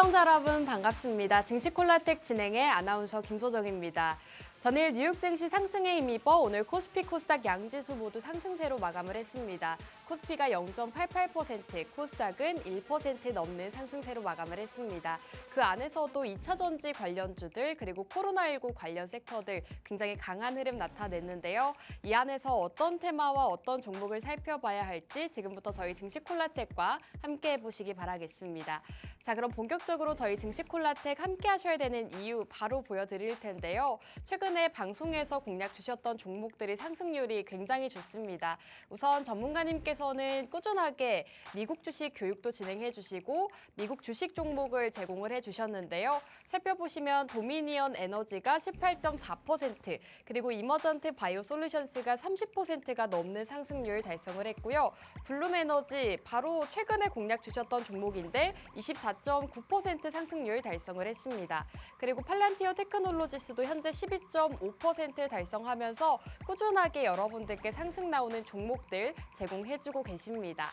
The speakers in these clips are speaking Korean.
시청자 여러분 반갑습니다. 증시콜라텍 진행의 아나운서 김소정입니다. 전일 뉴욕 증시 상승에 힘입어 오늘 코스피, 코스닥 양지수 모두 상승세로 마감을 했습니다. 코스피가 0.88%, 코스닥은 1% 넘는 상승세로 마감을 했습니다. 그 안에서도 2차 전지 관련주들 그리고 코로나19 관련 섹터들 굉장히 강한 흐름 나타냈는데요. 이 안에서 어떤 테마와 어떤 종목을 살펴봐야 할지 지금부터 저희 증시콜라텍과 함께 해보시기 바라겠습니다. 자, 그럼 본격적으로 저희 증시콜라텍 함께 하셔야 되는 이유 바로 보여드릴 텐데요. 최근에 방송에서 공략 주셨던 종목들이 상승률이 굉장히 좋습니다. 우선 전문가님께서는 꾸준하게 미국 주식 교육도 진행해 주시고 미국 주식 종목을 제공을 해 주셨는데요. 살펴보시면 도미니언 에너지가 18.4%, 그리고 이머전트 바이오 솔루션스가 30%가 넘는 상승률 달성을 했고요. 블룸 에너지 바로 최근에 공략 주셨던 종목인데 24.9% 상승률 달성을 했습니다. 그리고 팔란티어 테크놀로지스도 현재 12.5% 달성하면서 꾸준하게 여러분들께 상승 나오는 종목들 제공해주고 계십니다.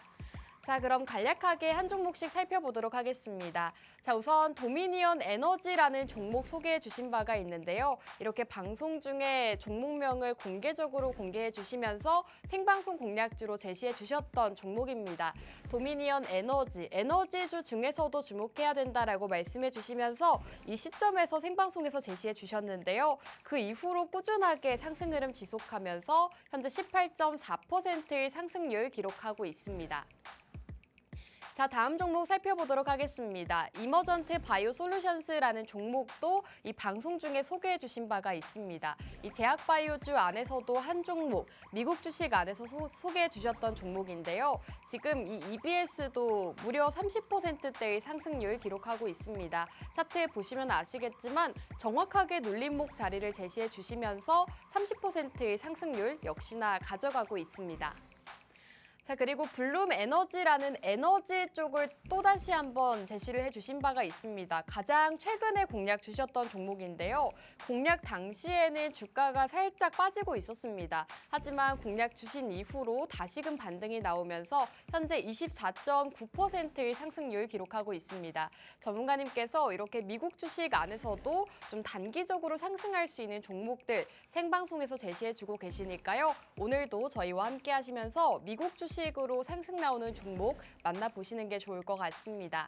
자, 그럼 간략하게 한 종목씩 살펴보도록 하겠습니다. 자, 우선 도미니언 에너지라는 종목 소개해 주신 바가 있는데요. 이렇게 방송 중에 종목명을 공개적으로 공개해 주시면서 생방송 공략주로 제시해 주셨던 종목입니다. 도미니언 에너지, 에너지주 중에서도 주목해야 된다라고 말씀해 주시면서 이 시점에서 생방송에서 제시해 주셨는데요. 그 이후로 꾸준하게 상승 흐름 지속하면서 현재 18.4%의 상승률 기록하고 있습니다. 자, 다음 종목 살펴보도록 하겠습니다. 이머전트 바이오 솔루션스라는 종목도 이 방송 중에 소개해 주신 바가 있습니다. 이 제약바이오주 안에서도 한 종목, 미국 주식 안에서 소개해 주셨던 종목인데요. 지금 이 EBS도 무려 30%대의 상승률 기록하고 있습니다. 차트에 보시면 아시겠지만 정확하게 눌림목 자리를 제시해 주시면서 30%의 상승률 역시나 가져가고 있습니다. 자, 그리고 블룸 에너지라는 에너지 쪽을 또다시 한번 제시를 해주신 바가 있습니다. 가장 최근에 공략 주셨던 종목인데요. 공략 당시에는 주가가 살짝 빠지고 있었습니다. 하지만 공략 주신 이후로 다시금 반등이 나오면서 현재 24.9%의 상승률 기록하고 있습니다. 전문가님께서 이렇게 미국 주식 안에서도 좀 단기적으로 상승할 수 있는 종목들 생방송에서 제시해주고 계시니까요. 오늘도 저희와 함께 하시면서 미국 주식 식으로 상승 나오는 종목 만나보시는 게 좋을 것 같습니다.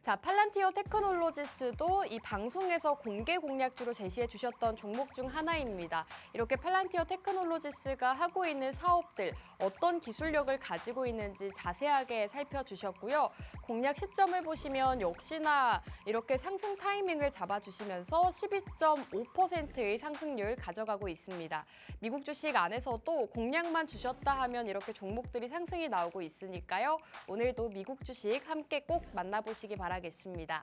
자, 팔란티어 테크놀로지스도 이 방송에서 공개 공략주로 제시해 주셨던 종목 중 하나입니다. 이렇게 팔란티어 테크놀로지스가 하고 있는 사업들, 어떤 기술력을 가지고 있는지 자세하게 살펴주셨고요. 공략 시점을 보시면 역시나 이렇게 상승 타이밍을 잡아주시면서 12.5%의 상승률 가져가고 있습니다. 미국 주식 안에서도 공략만 주셨다 하면 이렇게 종목들이 상승이 나오고 있으니까요. 오늘도 미국 주식 함께 꼭 만나보시기 바랍니다. 바라겠습니다.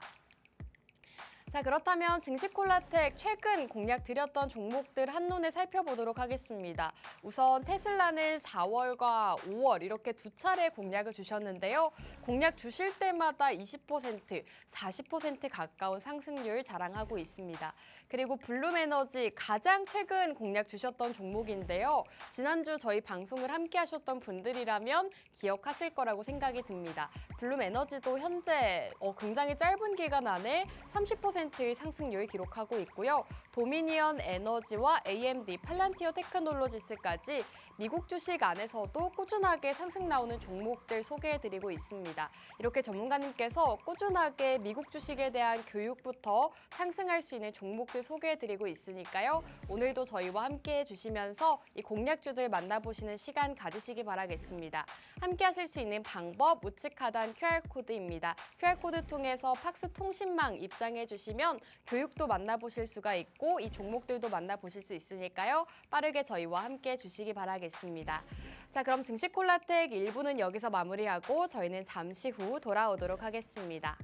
자, 그렇다면 증시콜라텍 최근 공략 드렸던 종목들 한눈에 살펴보도록 하겠습니다. 우선 테슬라는 4월과 5월 이렇게 두 차례 공략을 주셨는데요. 공략 주실 때마다 20%, 40% 가까운 상승률 자랑하고 있습니다. 그리고 블룸에너지 가장 최근 공략 주셨던 종목인데요. 지난주 저희 방송을 함께 하셨던 분들이라면 기억하실 거라고 생각이 듭니다. 블룸에너지도 현재 굉장히 짧은 기간 안에 30%의 상승률 기록하고 있고요. 도미니언 에너지와 AMD, 팔란티어 테크놀로지스까지 미국 주식 안에서도 꾸준하게 상승 나오는 종목들 소개해드리고 있습니다. 이렇게 전문가님께서 꾸준하게 미국 주식에 대한 교육부터 상승할 수 있는 종목들 소개해드리고 있으니까요. 오늘도 저희와 함께 해주시면서 이 공략주들 만나보시는 시간 가지시기 바라겠습니다. 함께 하실 수 있는 방법 우측 하단 QR코드입니다. QR코드 통해서 팍스 통신망 입장해 주시면 교육도 만나보실 수가 있고 이 종목들도 만나보실 수 있으니까요. 빠르게 저희와 함께 해주시기 바라겠습니다. 자, 그럼 증시콜라텍 1부는 여기서 마무리하고 저희는 잠시 후 돌아오도록 하겠습니다.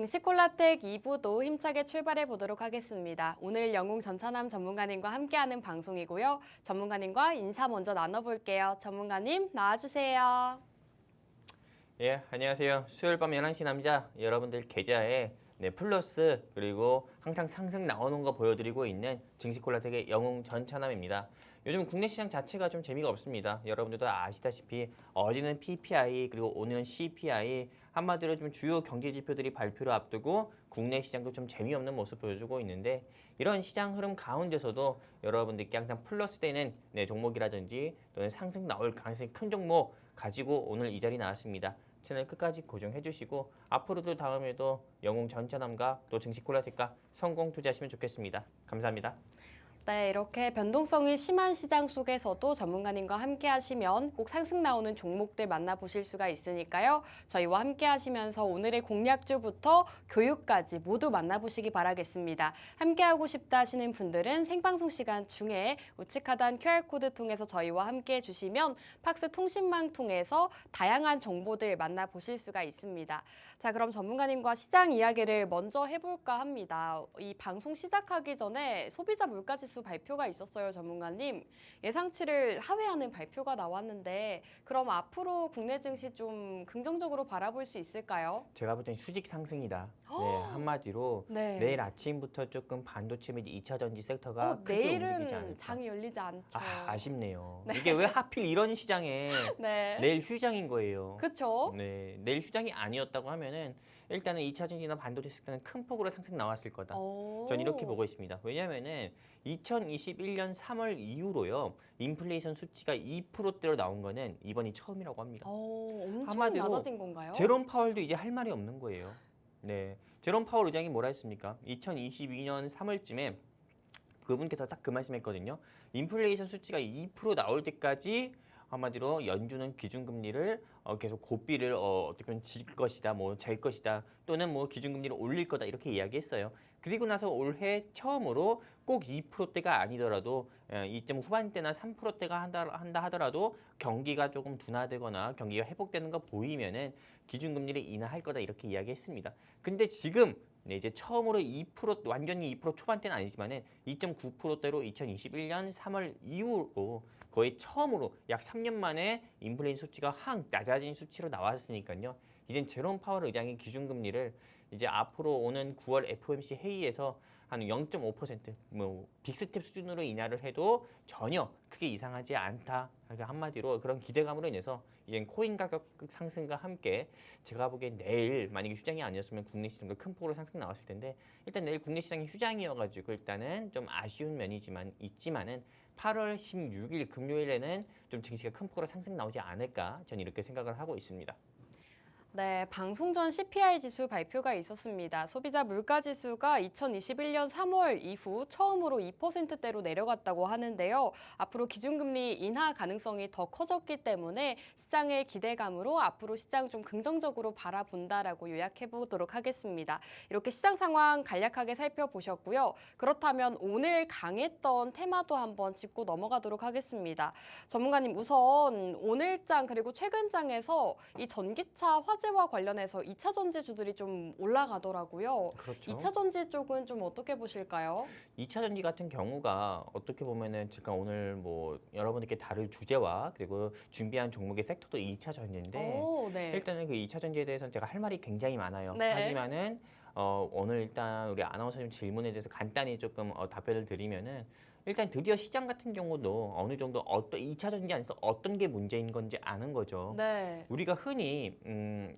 증시콜라텍 2부도 힘차게 출발해 보도록 하겠습니다. 오늘 영웅 전찬남 전문가님과 함께하는 방송이고요. 전문가님과 인사 먼저 나눠볼게요. 전문가님 나와주세요. 예, 안녕하세요. 수요일 밤 11시 남자 여러분들 계좌에 플러스 그리고 항상 상승 나오는 거 보여드리고 있는 증시콜라텍의 영웅 전찬남입니다. 요즘 국내 시장 자체가 좀 재미가 없습니다. 여러분들도 아시다시피 어제는 PPI 그리고 오늘은 CPI 한마디로 좀 주요 경제 지표들이 발표를 앞두고 국내 시장도 좀 재미없는 모습 보여주고 있는데 이런 시장 흐름 가운데서도 여러분들께 항상 플러스 되는 종목이라든지 또는 상승 나올 가능성이 큰 종목 가지고 오늘 이 자리 나왔습니다. 채널 끝까지 고정해 주시고 앞으로도 다음에도 영웅 전찬남과 또 증시콜라텍과 성공 투자하시면 좋겠습니다. 감사합니다. 네, 이렇게 변동성이 심한 시장 속에서도 전문가님과 함께 하시면 꼭 상승 나오는 종목들 만나보실 수가 있으니까요. 저희와 함께 하시면서 오늘의 공략주부터 교육까지 모두 만나보시기 바라겠습니다. 함께하고 싶다 하시는 분들은 생방송 시간 중에 우측 하단 QR코드 통해서 저희와 함께 해주시면 팍스 통신망 통해서 다양한 정보들 만나보실 수가 있습니다. 자, 그럼 전문가님과 시장 이야기를 먼저 해볼까 합니다. 이 방송 시작하기 전에 소비자 물가지수 발표가 있었어요, 전문가님. 예상치를 하회하는 발표가 나왔는데 그럼 앞으로 국내 증시 좀 긍정적으로 바라볼 수 있을까요? 제가 볼 땐 수직 상승이다. 한마디로 네. 내일 아침부터 조금 반도체 및 2차 전지 섹터가 크게 움직이지 내일은 않을까. 장이 열리지 않죠. 아쉽네요. 이게 왜 하필 이런 시장에 네. 내일 휴장인 거예요. 그렇죠. 네, 내일 휴장이 아니었다고 하면은 일단은 2차 전지나 반도체 섹터는 큰 폭으로 상승 나왔을 거다. 전 이렇게 보고 있습니다. 왜냐하면은 2021년 3월 이후로요. 인플레이션 수치가 2%대로 나온 거는 이번이 처음이라고 합니다. 엄청 한마디로 낮아진 건가요? 제롬 파월도 이제 할 말이 없는 거예요. 네, 제롬 파월 의장이 뭐라 했습니까? 2022년 3월쯤에 그분께서 딱 그 말씀했거든요. 인플레이션 수치가 2% 나올 때까지 한마디로 연준은 기준금리를 계속 고비를 어떻게 보면 질 것이다, 뭐 잴 것이다, 또는 뭐 기준금리를 올릴 거다 이렇게 이야기했어요. 그리고 나서 올해 처음으로 꼭 2%대가 아니더라도 2점 후반대나 3%대가 한다 하더라도 경기가 조금 둔화되거나 경기가 회복되는 거 보이면은 기준금리를 인하할 거다 이렇게 이야기했습니다. 근데 지금 이제 처음으로 2% 완전히 2% 초반대는 아니지만은 2.9%대로 2021년 3월 이후로 거의 처음으로 약 3년 만에 인플레이션 수치가 확 낮아진 수치로 나왔으니까요. 이젠 제롬 파월 의장이 기준금리를 이제 앞으로 오는 9월 FOMC 회의에서 한 0.5% 뭐 빅스텝 수준으로 인하를 해도 전혀 크게 이상하지 않다. 그러니까 한마디로 그런 기대감으로 인해서 이제 코인 가격 상승과 함께 제가 보기엔 내일 만약에 휴장이 아니었으면 국내 시장도 큰 폭으로 상승 나왔을 텐데 일단 내일 국내 시장이 휴장이어가지고 일단은 좀 아쉬운 면이지만 있지만은 8월 16일 금요일에는 좀 증시가 큰 폭으로 상승 나오지 않을까 저는 이렇게 생각을 하고 있습니다. 네, 방송 전 CPI 지수 발표가 있었습니다. 소비자 물가 지수가 2021년 3월 이후 처음으로 2%대로 내려갔다고 하는데요. 앞으로 기준금리 인하 가능성이 더 커졌기 때문에 시장의 기대감으로 앞으로 시장 좀 긍정적으로 바라본다라고 요약해 보도록 하겠습니다. 이렇게 시장 상황 간략하게 살펴보셨고요. 그렇다면 오늘 강했던 테마도 한번 짚고 넘어가도록 하겠습니다. 전문가님 우선 오늘장 그리고 최근장에서 이 전기차 화재와 관련해서 2차 전지주들이 좀 올라가더라고요. 그렇죠. 2차 전지 쪽은 좀 어떻게 보실까요? 2차 전지 같은 경우가 어떻게 보면은 제가 오늘 뭐 여러분들께 다룰 주제와 그리고 준비한 종목의 섹터도 2차 전지인데 네. 일단은 그 2차 전지에 대해서는 제가 할 말이 굉장히 많아요. 네. 하지만은 오늘 일단 우리 아나운서님 질문에 대해서 간단히 조금 답변을 드리면은 일단 드디어 시장 같은 경우도 어느 정도 어떤 2차 전지 안에서 어떤 게 문제인 건지 아는 거죠. 네. 우리가 흔히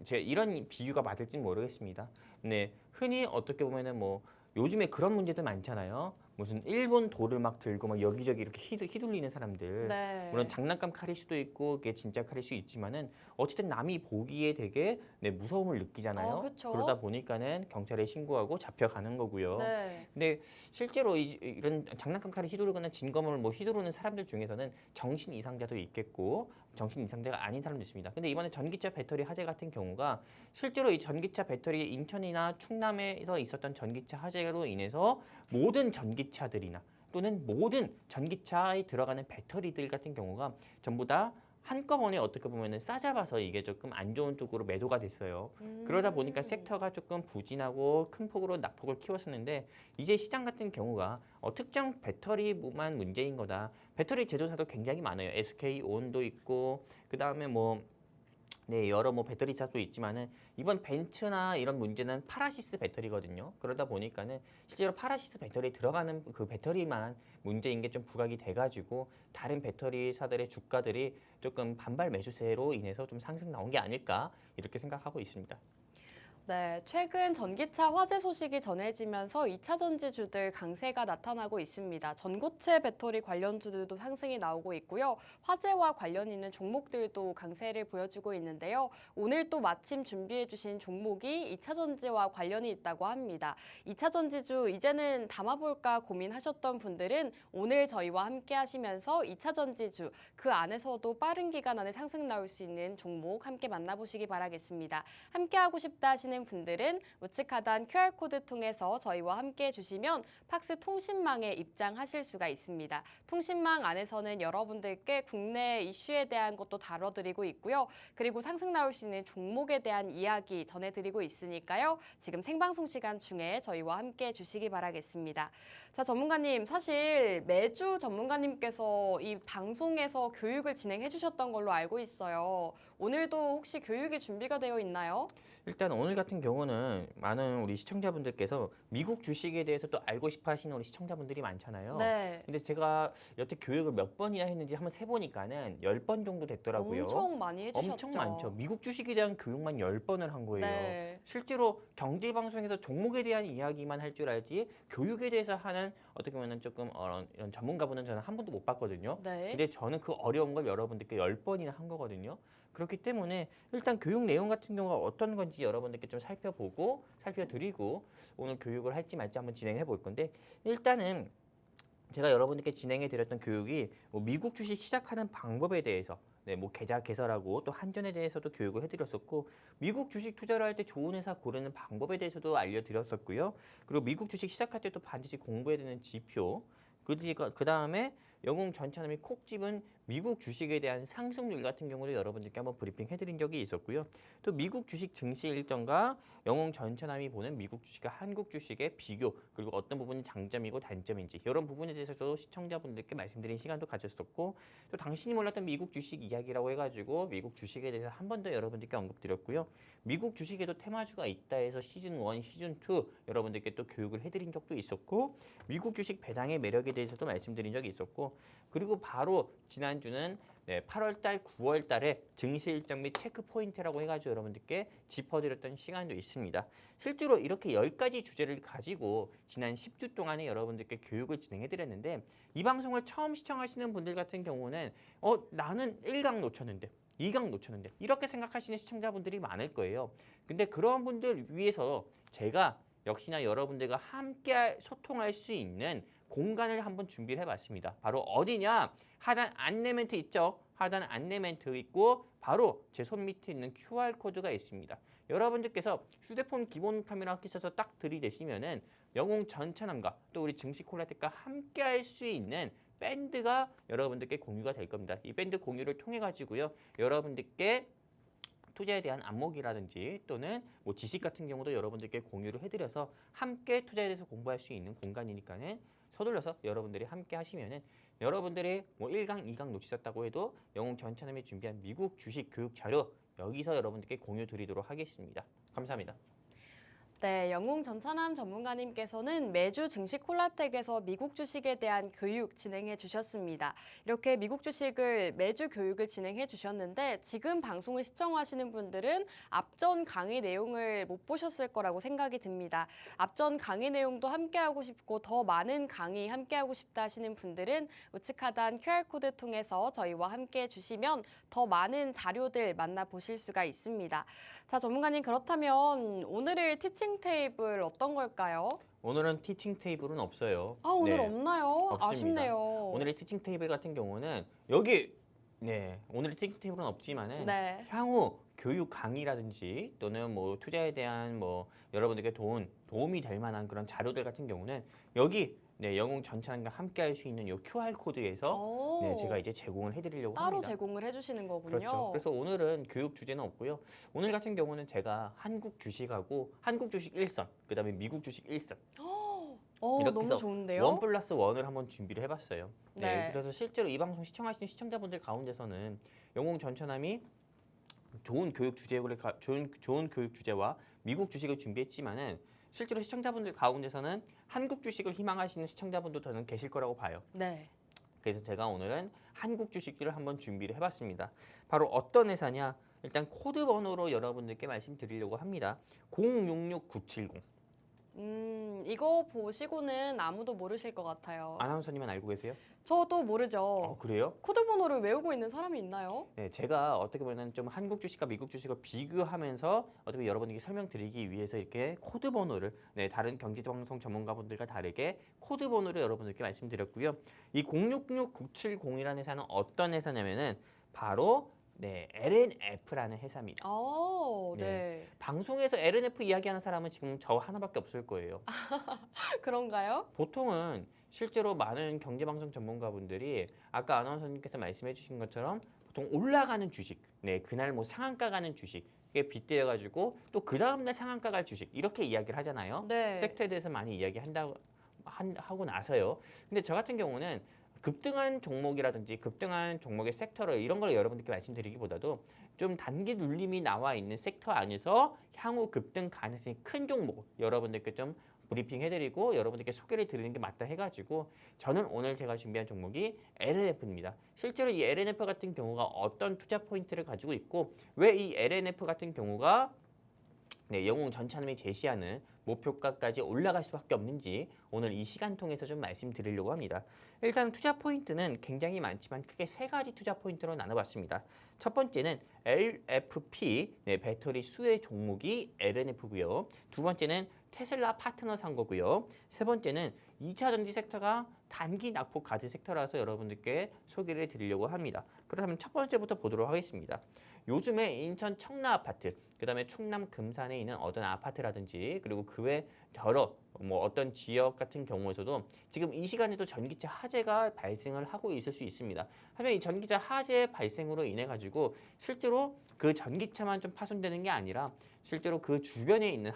제가 이런 비유가 맞을지는 모르겠습니다. 네, 흔히 어떻게 보면은 뭐 요즘에 그런 문제들 많잖아요. 무슨 일본 돌을 막 들고 막 여기저기 이렇게 휘둘리는 사람들. 네. 물론 장난감 칼일 수도 있고 그게 진짜 칼일 수 있지만은 어쨌든 남이 보기에 되게 무서움을 느끼잖아요. 그쵸. 그러다 보니까는 경찰에 신고하고 잡혀가는 거고요. 네. 근데 실제로 이런 장난감 칼을 휘두르거나 진검을 뭐 휘두르는 사람들 중에서는 정신 이상자도 있겠고 정신 이상자가 아닌 사람도 있습니다. 근데 이번에 전기차 배터리 화재 같은 경우가 실제로 이 전기차 배터리 인천이나 충남에서 있었던 전기차 화재로 인해서 모든 전기차들이나 또는 모든 전기차에 들어가는 배터리들 같은 경우가 전부 다 한꺼번에 어떻게 보면은 싸잡아서 이게 조금 안 좋은 쪽으로 매도가 됐어요. 그러다 보니까 섹터가 조금 부진하고 큰 폭으로 낙폭을 키웠었는데 이제 시장 같은 경우가 특정 배터리만 문제인 거다. 배터리 제조사도 굉장히 많아요. SK 온도 있고 그 다음에 여러 배터리 차도 있지만은 이번 벤츠나 이런 문제는 파라시스 배터리거든요. 그러다 보니까는 실제로 파라시스 배터리에 들어가는 그 배터리만 문제인 게 좀 부각이 돼가지고 다른 배터리사들의 주가들이 조금 반발 매수세로 인해서 좀 상승 나온 게 아닐까 이렇게 생각하고 있습니다. 네, 최근 전기차 화재 소식이 전해지면서 2차 전지주들 강세가 나타나고 있습니다. 전고체 배터리 관련주들도 상승이 나오고 있고요. 화재와 관련 있는 종목들도 강세를 보여주고 있는데요. 오늘 또 마침 준비해 주신 종목이 2차 전지와 관련이 있다고 합니다. 2차 전지주 이제는 담아볼까 고민하셨던 분들은 오늘 저희와 함께 하시면서 2차 전지주 그 안에서도 빠른 기간 안에 상승 나올 수 있는 종목 함께 만나보시기 바라겠습니다. 함께하고 싶다 하시는 분들은 우측 하단 QR코드 통해서 저희와 함께 해주시면 팍스 통신망에 입장하실 수가 있습니다. 통신망 안에서는 여러분들께 국내 이슈에 대한 것도 다뤄드리고 있고요. 그리고 상승 나올 수 있는 종목에 대한 이야기 전해드리고 있으니까요. 지금 생방송 시간 중에 저희와 함께 해주시기 바라겠습니다. 자, 전문가님, 사실 매주 전문가님께서 이 방송에서 교육을 진행해 주셨던 걸로 알고 있어요. 오늘도 혹시 교육이 준비가 되어 있나요? 일단 오늘 같은 경우는 많은 우리 시청자분들께서 미국 주식에 대해서 또 알고 싶어 하시는 우리 시청자분들이 많잖아요. 네. 근데 제가 여태 교육을 몇 번이나 했는지 한번 세보니까는 10번 정도 됐더라고요. 엄청 많이 해주셨죠. 엄청 많죠. 미국 주식에 대한 교육만 10번을 한 거예요. 네. 실제로 경제방송에서 종목에 대한 이야기만 할 줄 알지 교육에 대해서 하는 어떻게 보면 조금 이런 전문가분은 저는 한 번도 못 봤거든요. 네. 근데 저는 그 어려운 걸 여러분들께 10번이나 한 거거든요. 그렇기 때문에 일단 교육 내용 같은 경우가 어떤 건지 여러분들께 좀 살펴드리고 오늘 교육을 할지 말지 한번 진행해 볼 건데 일단은 제가 여러분들께 진행해 드렸던 교육이 미국 주식 시작하는 방법에 대해서 계좌 개설하고 또 한전에 대해서도 교육을 해드렸었고 미국 주식 투자를 할 때 좋은 회사 고르는 방법에 대해서도 알려드렸었고요. 그리고 미국 주식 시작할 때 또 반드시 공부해야 되는 지표 그 다음에 영웅 전차남이 콕 집은 미국 주식에 대한 상승률 같은 경우도 여러분들께 한번 브리핑 해드린 적이 있었고요. 또 미국 주식 증시 일정과 영웅 전차남이 보는 미국 주식과 한국 주식의 비교 그리고 어떤 부분이 장점이고 단점인지 이런 부분에 대해서도 시청자분들께 말씀드린 시간도 가졌었고 또 당신이 몰랐던 미국 주식 이야기라고 해가지고 미국 주식에 대해서 한 번 더 여러분들께 언급드렸고요. 미국 주식에도 테마주가 있다 해서 시즌 1, 시즌 2 여러분들께 또 교육을 해드린 적도 있었고 미국 주식 배당의 매력에 대해서도 말씀드린 적이 있었고 그리고 바로 지난주는 8월달, 9월달에 증시 일정 및 체크 포인트라고 해가지고 여러분들께 짚어드렸던 시간도 있습니다. 실제로 이렇게 10가지 주제를 가지고 지난 10주 동안에 여러분들께 교육을 진행해드렸는데 이 방송을 처음 시청하시는 분들 같은 경우는 나는 1강 놓쳤는데 2강 놓쳤는데 이렇게 생각하시는 시청자분들이 많을 거예요. 근데 그런 분들 위해서 제가 역시나 여러분들과 함께 소통할 수 있는 공간을 한번 준비를 해봤습니다. 바로 어디냐? 하단 안내 멘트 있죠? 하단 안내 멘트 있고 바로 제 손 밑에 있는 QR코드가 있습니다. 여러분들께서 휴대폰 기본 카메라 켜셔서 딱 들이대시면은 영웅 전차남과 또 우리 증시 콜라텍과 함께 할 수 있는 밴드가 여러분들께 공유가 될 겁니다. 이 밴드 공유를 통해 가지고요. 여러분들께 투자에 대한 안목이라든지 또는 지식 같은 경우도 여러분들께 공유를 해드려서 함께 투자에 대해서 공부할 수 있는 공간이니까는 서둘러서 여러분들이 함께 하시면은 여러분들이 1강, 2강 놓치셨다고 해도 영웅 전차남이 준비한 미국 주식 교육 자료 여기서 여러분들께 공유 드리도록 하겠습니다. 감사합니다. 네, 영웅 전차남 전문가님께서는 매주 증시 콜라텍에서 미국 주식에 대한 교육 진행해 주셨습니다. 이렇게 미국 주식을 매주 교육을 진행해 주셨는데 지금 방송을 시청하시는 분들은 앞전 강의 내용을 못 보셨을 거라고 생각이 듭니다. 앞전 강의 내용도 함께하고 싶고 더 많은 강의 함께하고 싶다 하시는 분들은 우측 하단 QR코드 통해서 저희와 함께 해주시면 더 많은 자료들 만나보실 수가 있습니다. 자, 전문가님 그렇다면 오늘의 티칭 테이블 어떤 걸까요? 오늘은 티칭 테이블은 없어요. 오늘 없나요? 없습니다. 아쉽네요. 오늘의 티칭 테이블 같은 경우는 여기 오늘의 티칭 테이블은 없지만은 네. 향후 교육 강의라든지 또는 투자에 대한 여러분들께 도움이 될 만한 그런 자료들 같은 경우는 여기 네, 영웅 전차장과 함께 할 수 있는 요 QR 코드에서 네, 제가 이제 제공을 해드리려고 따로 합니다. 제공을 해주시는 거군요. 그렇죠. 그래서 오늘은 교육 주제는 없고요. 오늘 같은 경우는 제가 한국 주식하고 한국 주식 1선, 그다음에 미국 주식 1선 이렇게 너무 해서 좋은데요? 1+1을 한번 준비를 해봤어요. 네, 네. 그래서 실제로 이 방송 시청하시는 시청자분들 가운데서는 영웅 전차남이 좋은 교육 교육 주제와 미국 주식을 준비했지만은 실제로 시청자분들 가운데서는 한국 주식을 희망하시는 시청자분도 저는 계실 거라고 봐요. 네. 그래서 제가 오늘은 한국 주식들을 한번 준비를 해봤습니다. 바로 어떤 회사냐? 일단 코드 번호로 여러분들께 말씀드리려고 합니다. 066970. 이거 보시고는 아무도 모르실 것 같아요. 아나운서님은 알고 계세요? 저도 모르죠. 그래요? 코드 번호를 외우고 있는 사람이 있나요? 네, 제가 어떻게 보면 좀 한국 주식과 미국 주식을 비교하면서 어떻게 여러분에게 설명드리기 위해서 이렇게 코드 번호를 네, 다른 경제방송 전문가분들과 다르게 코드 번호를 여러분들께 말씀드렸고요. 이 066970이라는 회사는 어떤 회사냐면은 바로 네, LNF라는 회사입니다. 네. 방송에서 LNF 이야기하는 사람은 지금 저 하나밖에 없을 거예요. 그런가요? 보통은 실제로 많은 경제방송 전문가분들이 아까 아나운서님께서 말씀해 주신 것처럼 보통 올라가는 주식, 네, 그날 뭐 상한가 가는 주식에 빗대어 가지고 또 그 다음날 상한가 갈 주식 이렇게 이야기를 하잖아요. 네. 섹터에 대해서 많이 하고 나서요. 근데 저 같은 경우는 급등한 종목이라든지 급등한 종목의 섹터를 이런 걸 여러분들께 말씀드리기보다도 좀 단기 눌림이 나와 있는 섹터 안에서 향후 급등 가능성이 큰 종목 여러분들께 좀 브리핑 해드리고 여러분들께 소개를 드리는 게 맞다 해가지고 저는 오늘 제가 준비한 종목이 LNF입니다. 실제로 이 LNF 같은 경우가 어떤 투자 포인트를 가지고 있고 왜 이 LNF 같은 경우가 네, 영웅 전차남이 제시하는 목표가까지 올라갈 수밖에 없는지 오늘 이 시간 통해서 좀 말씀드리려고 합니다. 일단 투자 포인트는 굉장히 많지만 크게 세 가지 투자 포인트로 나눠봤습니다. 첫 번째는 LFP, 네, 배터리 수혜 종목이 LNF고요. 두 번째는 테슬라 파트너 산 거고요. 세 번째는 2차 전지 섹터가 단기 낙폭 가드 섹터라서 여러분들께 소개를 드리려고 합니다. 그렇다면 첫 번째부터 보도록 하겠습니다. 요즘에 인천 청라 아파트, 그다음에 충남 금산에 있는 어떤 아파트라든지 그리고 그 외 여러 뭐 어떤 지역 같은 경우에서도 지금 이 시간에도 전기차 화재가 발생을 하고 있을 수 있습니다. 하지만 이 전기차 화재 발생으로 인해 가지고 실제로 그 전기차만 좀 파손되는 게 아니라 실제로 그 주변에 있는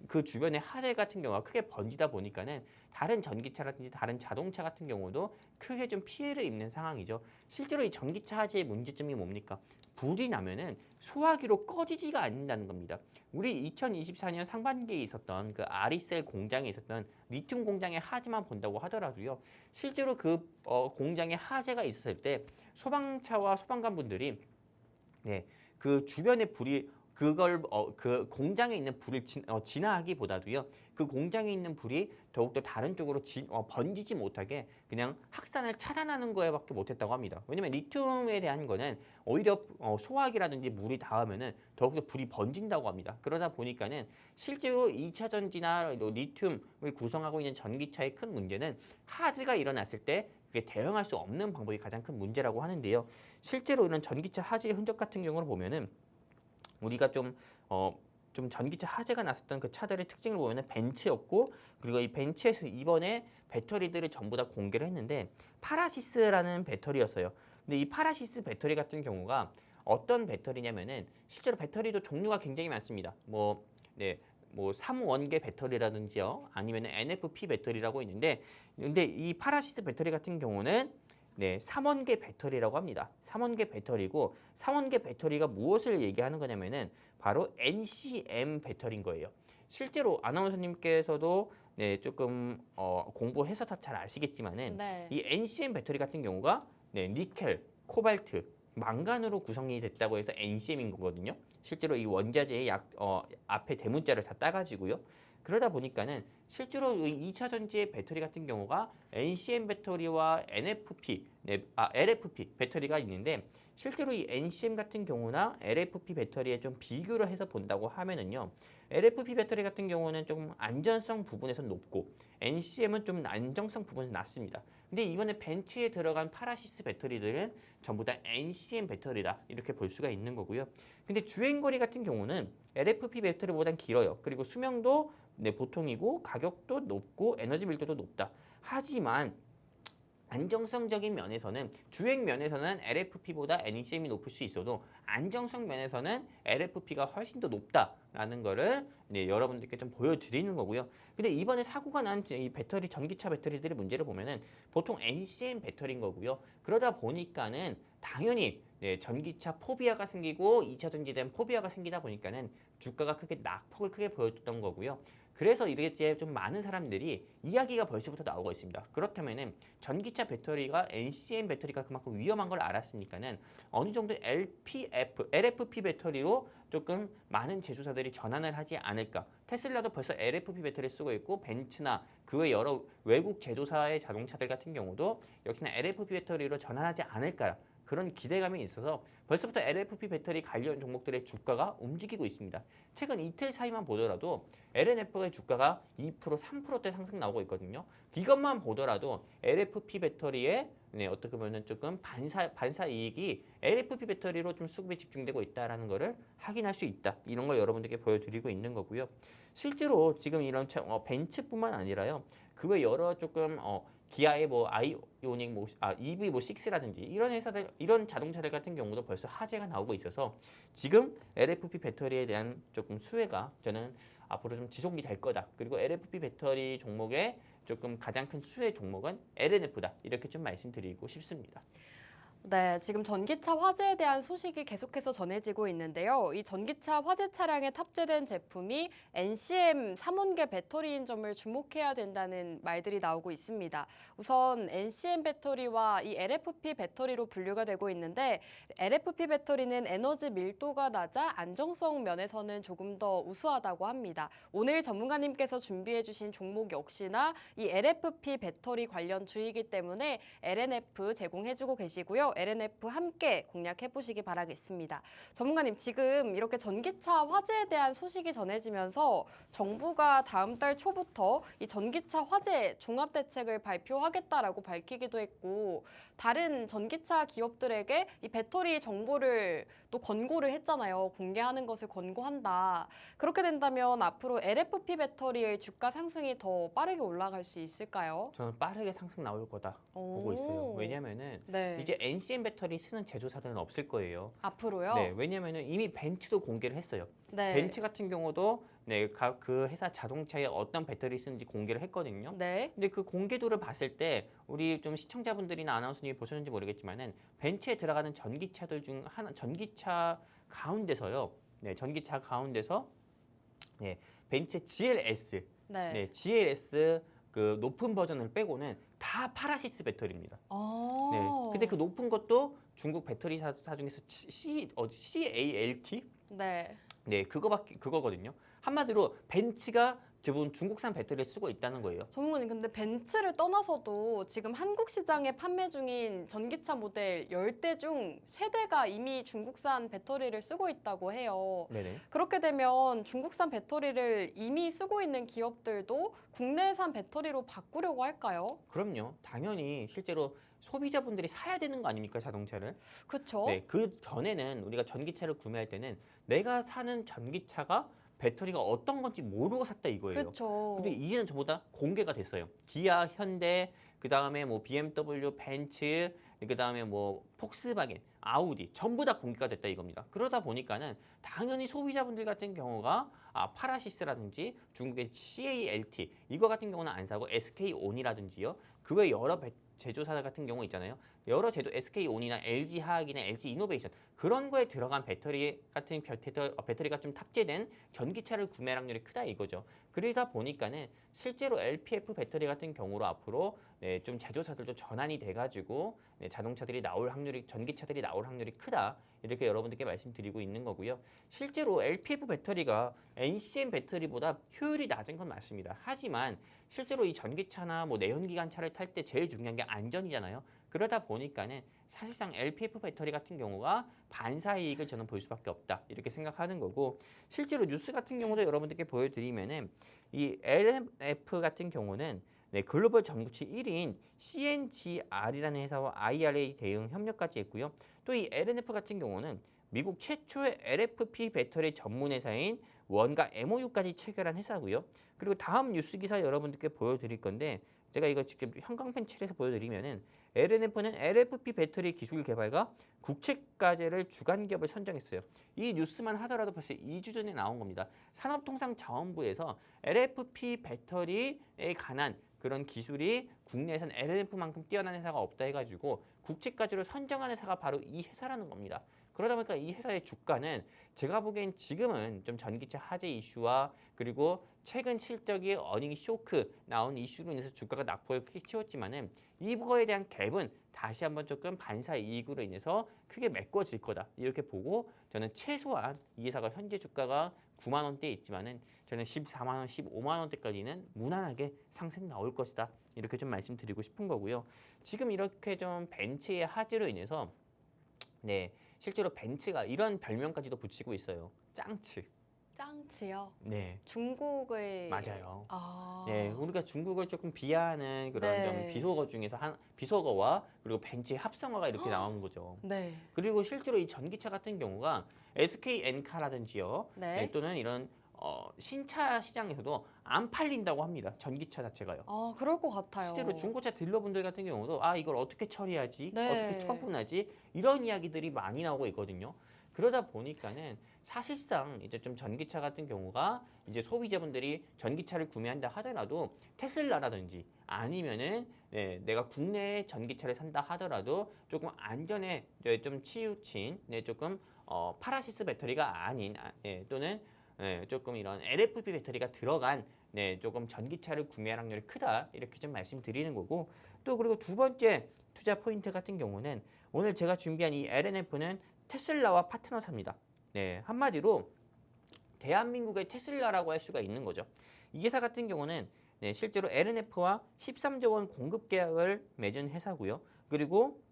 그 주변의 화재 같은 경우가 크게 번지다 보니까는 다른 전기차라든지 다른 자동차 같은 경우도 크게 좀 피해를 입는 상황이죠. 실제로 이 전기차 화재의 문제점이 뭡니까? 불이 나면은 소화기로 꺼지지가 않는다는 겁니다. 우리 2024년 상반기에 있었던 그 아리셀 공장에 있었던 리튬 공장의 화재만 본다고 하더라도요. 실제로 그 공장에 화재가 있었을 때 소방차와 소방관분들이 네, 그 주변에 불이 그 공장에 있는 불을 진화하기보다도요. 그 공장에 있는 불이 더욱더 다른 쪽으로 번지지 못하게 그냥 확산을 차단하는 거에밖에 못했다고 합니다. 왜냐면 리튬에 대한 거는 오히려 소화기라든지 물이 닿으면은 더욱더 불이 번진다고 합니다. 그러다 보니까는 실제로 2차 전지나 리튬을 구성하고 있는 전기차의 큰 문제는 화재가 일어났을 때 그게 대응할 수 없는 방법이 가장 큰 문제라고 하는데요. 실제로 이런 전기차 화재의 흔적 같은 경우를 보면은 우리가 좀 전기차 화재가 났었던 그 차들의 특징을 보면은 벤츠였고 그리고 이 벤츠에서 이번에 배터리들을 전부 다 공개를 했는데 파라시스라는 배터리였어요. 근데 이 파라시스 배터리 같은 경우가 어떤 배터리냐면은 실제로 배터리도 종류가 굉장히 많습니다. 뭐 3원계 배터리라든지요. 아니면 NFP 배터리라고 있는데 근데 이 파라시스 배터리 같은 경우는 네, 3원계 배터리라고 합니다. 3원계 배터리고 3원계 배터리가 무엇을 얘기하는 거냐면은 바로 NCM 배터리인 거예요. 실제로 아나운서님께서도 네, 조금 공부해서 잘 아시겠지만은 네. 이 NCM 배터리 같은 경우가 네, 니켈, 코발트, 망간으로 구성이 됐다고 해서 NCM인 거거든요. 실제로 이 원자재의 앞에 대문자를 다 따가지고요. 그러다 보니까는 실제로 이 2차 전지의 배터리 같은 경우가 NCM 배터리와 LFP 배터리가 있는데 실제로 이 NCM 같은 경우나 LFP 배터리에 좀 비교를 해서 본다고 하면은요. LFP 배터리 같은 경우는 좀 안전성 부분에서 높고 NCM은 좀 안정성 부분에서 낮습니다. 근데 이번에 벤츠에 들어간 파라시스 배터리들은 전부 다 NCM 배터리다 이렇게 볼 수가 있는 거고요. 근데 주행거리 같은 경우는 LFP 배터리보단 길어요. 그리고 수명도 네, 보통이고 가격도 높고 에너지 밀도도 높다. 하지만 안정성적인 면에서는 주행 면에서는 LFP보다 NECM이 높을 수 있어도 안정성 면에서는 LFP가 훨씬 더 높다라는 거를 여러분들께 좀 보여드리는 거고요. 근데 이번에 사고가 난 이 배터리 전기차 배터리들의 문제를 보면은 보통 NCM 배터리인 거고요. 그러다 보니까는 당연히 전기차 포비아가 생기고 2차 전지된 포비아가 생기다 보니까는 주가가 낙폭을 크게 보였던 거고요. 그래서 이렇게 좀 많은 사람들이 이야기가 벌써부터 나오고 있습니다. 그렇다면은 전기차 배터리가 NCM 배터리가 그만큼 위험한 걸 알았으니까는 어느 정도 LFP 배터리로 조금 많은 제조사들이 전환을 하지 않을까. 테슬라도 벌써 LFP 배터리 쓰고 있고 벤츠나 그 외 여러 외국 제조사의 자동차들 같은 경우도 역시나 LFP 배터리로 전환하지 않을까. 그런 기대감이 있어서 벌써부터 LFP 배터리 관련 종목들의 주가가 움직이고 있습니다. 최근 이틀 사이만 보더라도 LNF의 주가가 2%, 3%대 상승 나오고 있거든요. 이것만 보더라도 LFP 배터리의 어떻게 보면 조금 반사 이익이 LFP 배터리로 좀 수급이 집중되고 있다라는 것을 확인할 수 있다. 이런 걸 여러분들께 보여드리고 있는 거고요. 실제로 지금 이런 벤츠뿐만 아니라요. 그 외 여러 조금 기아의 아이오닉 EV 6라든지 이런 회사들 이런 자동차들 같은 경우도 벌써 화재가 나오고 있어서 지금 LFP 배터리에 대한 조금 수혜가 저는 앞으로 좀 지속이 될 거다. 그리고 LFP 배터리 종목의 조금 가장 큰 수혜 종목은 LNF다. 이렇게 좀 말씀드리고 싶습니다. 네, 지금 전기차 화재에 대한 소식이 계속해서 전해지고 있는데요. 이 전기차 화재 차량에 탑재된 제품이 NCM 3원계 배터리인 점을 주목해야 된다는 말들이 나오고 있습니다. 우선 NCM 배터리와 이 LFP 배터리로 분류가 되고 있는데 LFP 배터리는 에너지 밀도가 낮아 안정성 면에서는 조금 더 우수하다고 합니다. 오늘 전문가님께서 준비해 주신 종목 역시나 이 LFP 배터리 관련 주이기 때문에 LNF 제공해주고 계시고요. LNF 함께 공략해 보시기 바라겠습니다. 전문가님, 지금 이렇게 전기차 화재에 대한 소식이 전해지면서 정부가 다음 달 초부터 이 전기차 화재 종합 대책을 발표하겠다라고 밝히기도 했고 다른 전기차 기업들에게 이 배터리 정보를 또 권고를 했잖아요. 공개하는 것을 권고한다. 그렇게 된다면 앞으로 LFP 배터리의 주가 상승이 더 빠르게 올라갈 수 있을까요? 저는 빠르게 상승 나올 거다 보고 있어요. 왜냐면은 네. 이제 NCM 배터리 쓰는 제조사들은 없을 거예요. 앞으로요? 네, 왜냐면은 이미 벤츠도 공개를 했어요. 네. 벤츠 같은 경우도 그 회사 자동차에 어떤 배터리 쓰는지 공개를 했거든요. 네. 근데 그 공개도를 봤을 때 우리 좀 시청자분들이나 아나운서님이 보셨는지 모르겠지만은 벤츠에 들어가는 전기차들 중 하나, 전기차 가운데서요. 전기차 가운데서 벤츠 GLS, 네. GLS 그 높은 버전을 빼고는 다 파라시스 배터리입니다. 근데 그 높은 것도 중국 배터리사 중에서 CALT? 네. 그거거든요. 한마디로 벤츠가 대부분 중국산 배터리를 쓰고 있다는 거예요. 전문가님, 근데 벤츠를 떠나서도 지금 한국 시장에 판매 중인 전기차 모델 10대 중 3대가 이미 중국산 배터리를 쓰고 있다고 해요. 네네. 그렇게 되면 중국산 배터리를 이미 쓰고 있는 기업들도 국내산 배터리로 바꾸려고 할까요? 그럼요. 당연히 실제로 소비자분들이 사야 되는 거 아닙니까, 자동차를? 그렇죠? 네, 그 전에는 우리가 전기차를 구매할 때는 내가 사는 전기차가 배터리가 어떤 건지 모르고 샀다 이거예요. 그렇죠. 근데 이제는 저보다 공개가 됐어요. 기아, 현대, 그 다음에 뭐 BMW, 벤츠, 그 다음에 뭐 폭스바겐, 아우디 전부 다 공개가 됐다 이겁니다. 그러다 보니까는 당연히 소비자분들 같은 경우가 파라시스라든지 중국의 CALT 이거 같은 경우는 안 사고 SK온이라든지요. 그 외 여러 제조사 같은 경우 있잖아요. 여러 제조 SK온이나 LG화학이나 LG이노베이션 그런 거에 들어간 배터리 같은 배터리가 좀 탑재된 전기차를 구매 확률이 크다 이거죠. 그러다 보니까는 실제로 LPF 배터리 같은 경우로 앞으로 좀 제조사들도 전환이 돼가지고 자동차들이 나올 확률이 전기차들이 나올 확률이 크다 이렇게 여러분들께 말씀드리고 있는 거고요. 실제로 LPF 배터리가 NCM 배터리보다 효율이 낮은 건 맞습니다. 하지만 실제로 이 전기차나 뭐 내연기관차를 탈 때 제일 중요한 게 안전이잖아요. 그러다 보니까는 사실상 LPF 배터리 같은 경우가 반사 이익을 저는 볼 수밖에 없다 이렇게 생각하는 거고 실제로 뉴스 같은 경우도 여러분들께 보여드리면은 이 LMF 같은 경우는 글로벌 전구치 1위인 CNGR이라는 회사와 IRA 대응 협력까지 했고요. 또 이 LNF 같은 경우는 미국 최초의 LFP 배터리 전문 회사인 원과 MOU까지 체결한 회사고요. 그리고 다음 뉴스 기사 여러분들께 보여드릴 건데 제가 이거 직접 형광펜 칠해서 보여드리면은 LNF는 LFP 배터리 기술 개발과 국책과제를 주관 기업을 선정했어요. 이 뉴스만 하더라도 벌써 2주 전에 나온 겁니다. 산업통상자원부에서 LFP 배터리에 관한 그런 기술이 국내에선 LNF만큼 뛰어난 회사가 없다 해가지고 국책과제로 선정한 회사가 바로 이 회사라는 겁니다. 그러다 보니까 이 회사의 주가는 제가 보기엔 지금은 좀 전기차 화재 이슈와 그리고 최근 실적이 어닝 쇼크 나온 이슈로 인해서 주가가 낙폭을 크게 치웠지만은 이거에 대한 갭은 다시 한번 조금 반사 이익으로 인해서 크게 메꿔질 거다 이렇게 보고 저는 최소한 이 회사가 현재 주가가 9만 원대에 있지만은 저는 14만 원, 15만 원대까지는 무난하게 상승 나올 것이다 이렇게 좀 말씀드리고 싶은 거고요. 지금 이렇게 좀 벤츠의 화재로 인해서 네 실제로 벤츠가 이런 별명까지도 붙이고 있어요. 짱츠. 짱치요. 네. 중국을 맞아요. 아. 네, 우리가 중국을 조금 비하하는 그런 네. 좀 비속어 중에서 한 비속어와 그리고 벤츠의 합성어가 이렇게 나온 거죠. 네. 그리고 실제로 이 전기차 같은 경우가 SK 엔카라든지요, 네. 또는 이런 신차 시장에서도 안 팔린다고 합니다. 전기차 자체가요. 아, 그럴 것 같아요. 실제로 중고차 딜러분들 같은 경우도 아 이걸 어떻게 처리하지, 네. 어떻게 처분하지 이런 이야기들이 많이 나오고 있거든요. 그러다 보니까는 사실상 이제 좀 전기차 같은 경우가 이제 소비자분들이 전기차를 구매한다 하더라도 테슬라라든지 아니면은 내가 국내에 전기차를 산다 하더라도 조금 안전에 좀 치우친 조금 파라시스 배터리가 아닌 또는 조금 이런 LFP 배터리가 들어간 조금 전기차를 구매할 확률이 크다 이렇게 좀 말씀드리는 거고 또 그리고 두 번째 투자 포인트 같은 경우는 오늘 제가 준비한 이 LNF는 테슬라와 파트너사입니다. 네, 한마디로 대한민국의 테슬라라고 할 수가 있는 거죠. 이 회사 같은 경우는 실제로 LNF와 13조 원 공급 계약을 맺은 회사고요. 그리고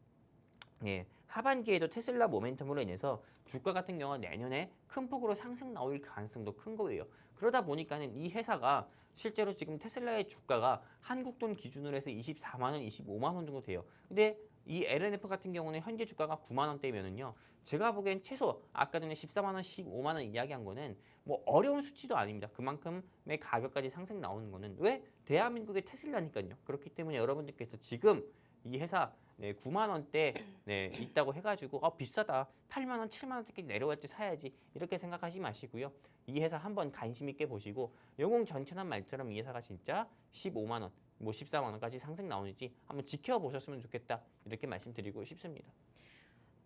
하반기에도 테슬라 모멘텀으로 인해서 주가 같은 경우는 내년에 큰 폭으로 상승 나올 가능성도 큰 거예요. 그러다 보니까는 이 회사가 실제로 지금 테슬라의 주가가 한국 돈 기준으로 해서 24만 원, 25만 원 정도 돼요. 근데 이 LNF 같은 경우는 현재 주가가 9만 원대면은요. 제가 보기엔 최소 아까 전에 14만 원, 15만 원 이야기한 거는 뭐 어려운 수치도 아닙니다. 그만큼의 가격까지 상승 나오는 거는 왜? 대한민국의 테슬라니까요. 그렇기 때문에 여러분들께서 지금 이 회사 9만 원대 있다고 해가지고 비싸다 8만 원, 7만 원대까지 내려갈 때 사야지 이렇게 생각하지 마시고요. 이 회사 한번 관심 있게 보시고 영웅 전천한 말처럼 이 회사가 진짜 15만 원, 뭐 14만 원까지 상승 나오는지 한번 지켜보셨으면 좋겠다 이렇게 말씀드리고 싶습니다.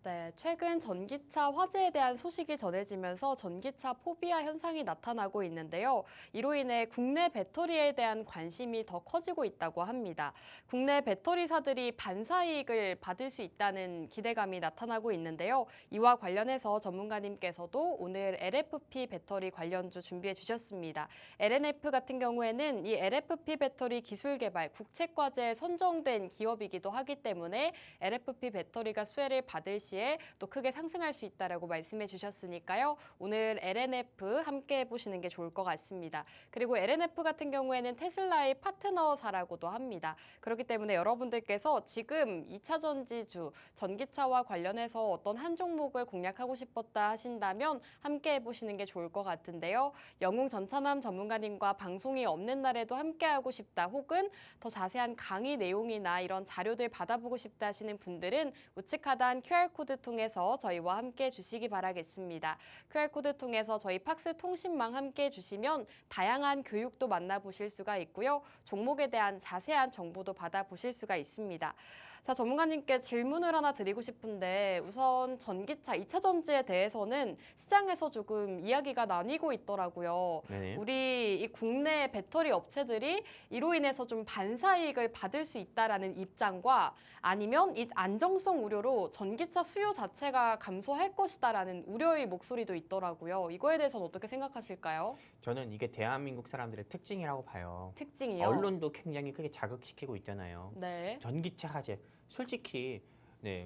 네, 최근 전기차 화재에 대한 소식이 전해지면서 전기차 포비아 현상이 나타나고 있는데요. 이로 인해 국내 배터리에 대한 관심이 더 커지고 있다고 합니다. 국내 배터리사들이 반사이익을 받을 수 있다는 기대감이 나타나고 있는데요. 이와 관련해서 전문가님께서도 오늘 LFP 배터리 관련주 준비해 주셨습니다. LNF 같은 경우에는 이 LFP 배터리 기술 개발 국책과제에 선정된 기업이기도 하기 때문에 LFP 배터리가 수혜를 받을 시에 또 크게 상승할 수 있다라고 말씀해 주셨으니까요. 오늘 LNF 함께 해보시는 게 좋을 것 같습니다. 그리고 LNF 같은 경우에는 테슬라의 파트너사라고도 합니다. 그렇기 때문에 여러분들께서 지금 2차 전지주, 전기차와 관련해서 어떤 한 종목을 공략하고 싶었다 하신다면 함께 해보시는 게 좋을 것 같은데요. 영웅 전차남 전문가님과 방송이 없는 날에도 함께하고 싶다 혹은 더 자세한 강의 내용이나 이런 자료들 받아보고 싶다 하시는 분들은 우측 하단 QR코드 통해서 저희와 함께 해주시기 바라겠습니다. QR코드 통해서 저희 팍스 통신망 함께 해주시면 다양한 교육도 만나보실 수가 있고요. 종목에 대한 자세한 정보도 받아보실 수가 있습니다. 자, 전문가님께 질문을 하나 드리고 싶은데 우선 전기차 2차 전지에 대해서는 시장에서 조금 이야기가 나뉘고 있더라고요. 네. 우리 이 국내 배터리 업체들이 이로 인해서 좀 반사이익을 받을 수 있다라는 입장과 아니면 이 안정성 우려로 전기차 수요 자체가 감소할 것이다라는 우려의 목소리도 있더라고요. 이거에 대해서는 어떻게 생각하실까요? 저는 이게 대한민국 사람들의 특징이라고 봐요. 특징이요? 언론도 굉장히 크게 자극시키고 있잖아요. 네. 전기차 화재. 솔직히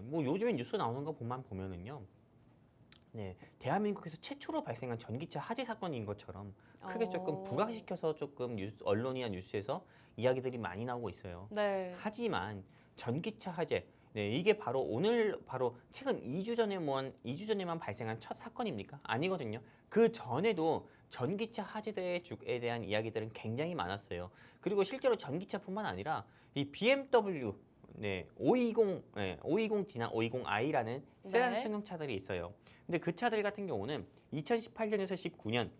뭐 요즘에 뉴스 나오는 거 보면은요. 대한민국에서 최초로 발생한 전기차 화재 사건인 것처럼 크게 조금 부각시켜서 조금 언론이나 뉴스에서 이야기들이 많이 나오고 있어요. 네. 하지만 전기차 화재 네, 이게 바로 오늘 바로 최근 2주 전에만 발생한 첫 사건입니까? 아니거든요. 그 전에도 전기차 화재에 대한 이야기들은 굉장히 많았어요. 그리고 실제로 전기차뿐만 아니라 이 BMW 520D나 520i라는 세단 네. 승용차들이 있어요. 근데 그 차들 같은 경우는 2018년에서 19년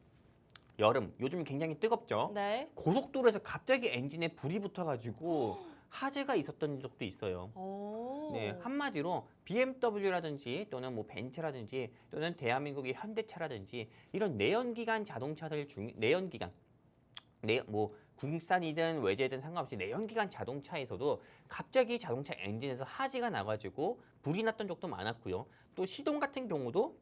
여름, 요즘 굉장히 뜨겁죠. 네. 고속도로에서 갑자기 엔진에 불이 붙어가지고 화재가 있었던 적도 있어요. 오. 네, 한마디로 BMW라든지 또는 뭐 벤츠라든지 또는 대한민국의 현대차라든지 이런 내연기관 자동차들 중 내연기관 뭐 국산이든 외제든 상관없이 내연기관 자동차에서도 갑자기 자동차 엔진에서 화재가 나가지고 불이 났던 적도 많았고요. 또 시동 같은 경우도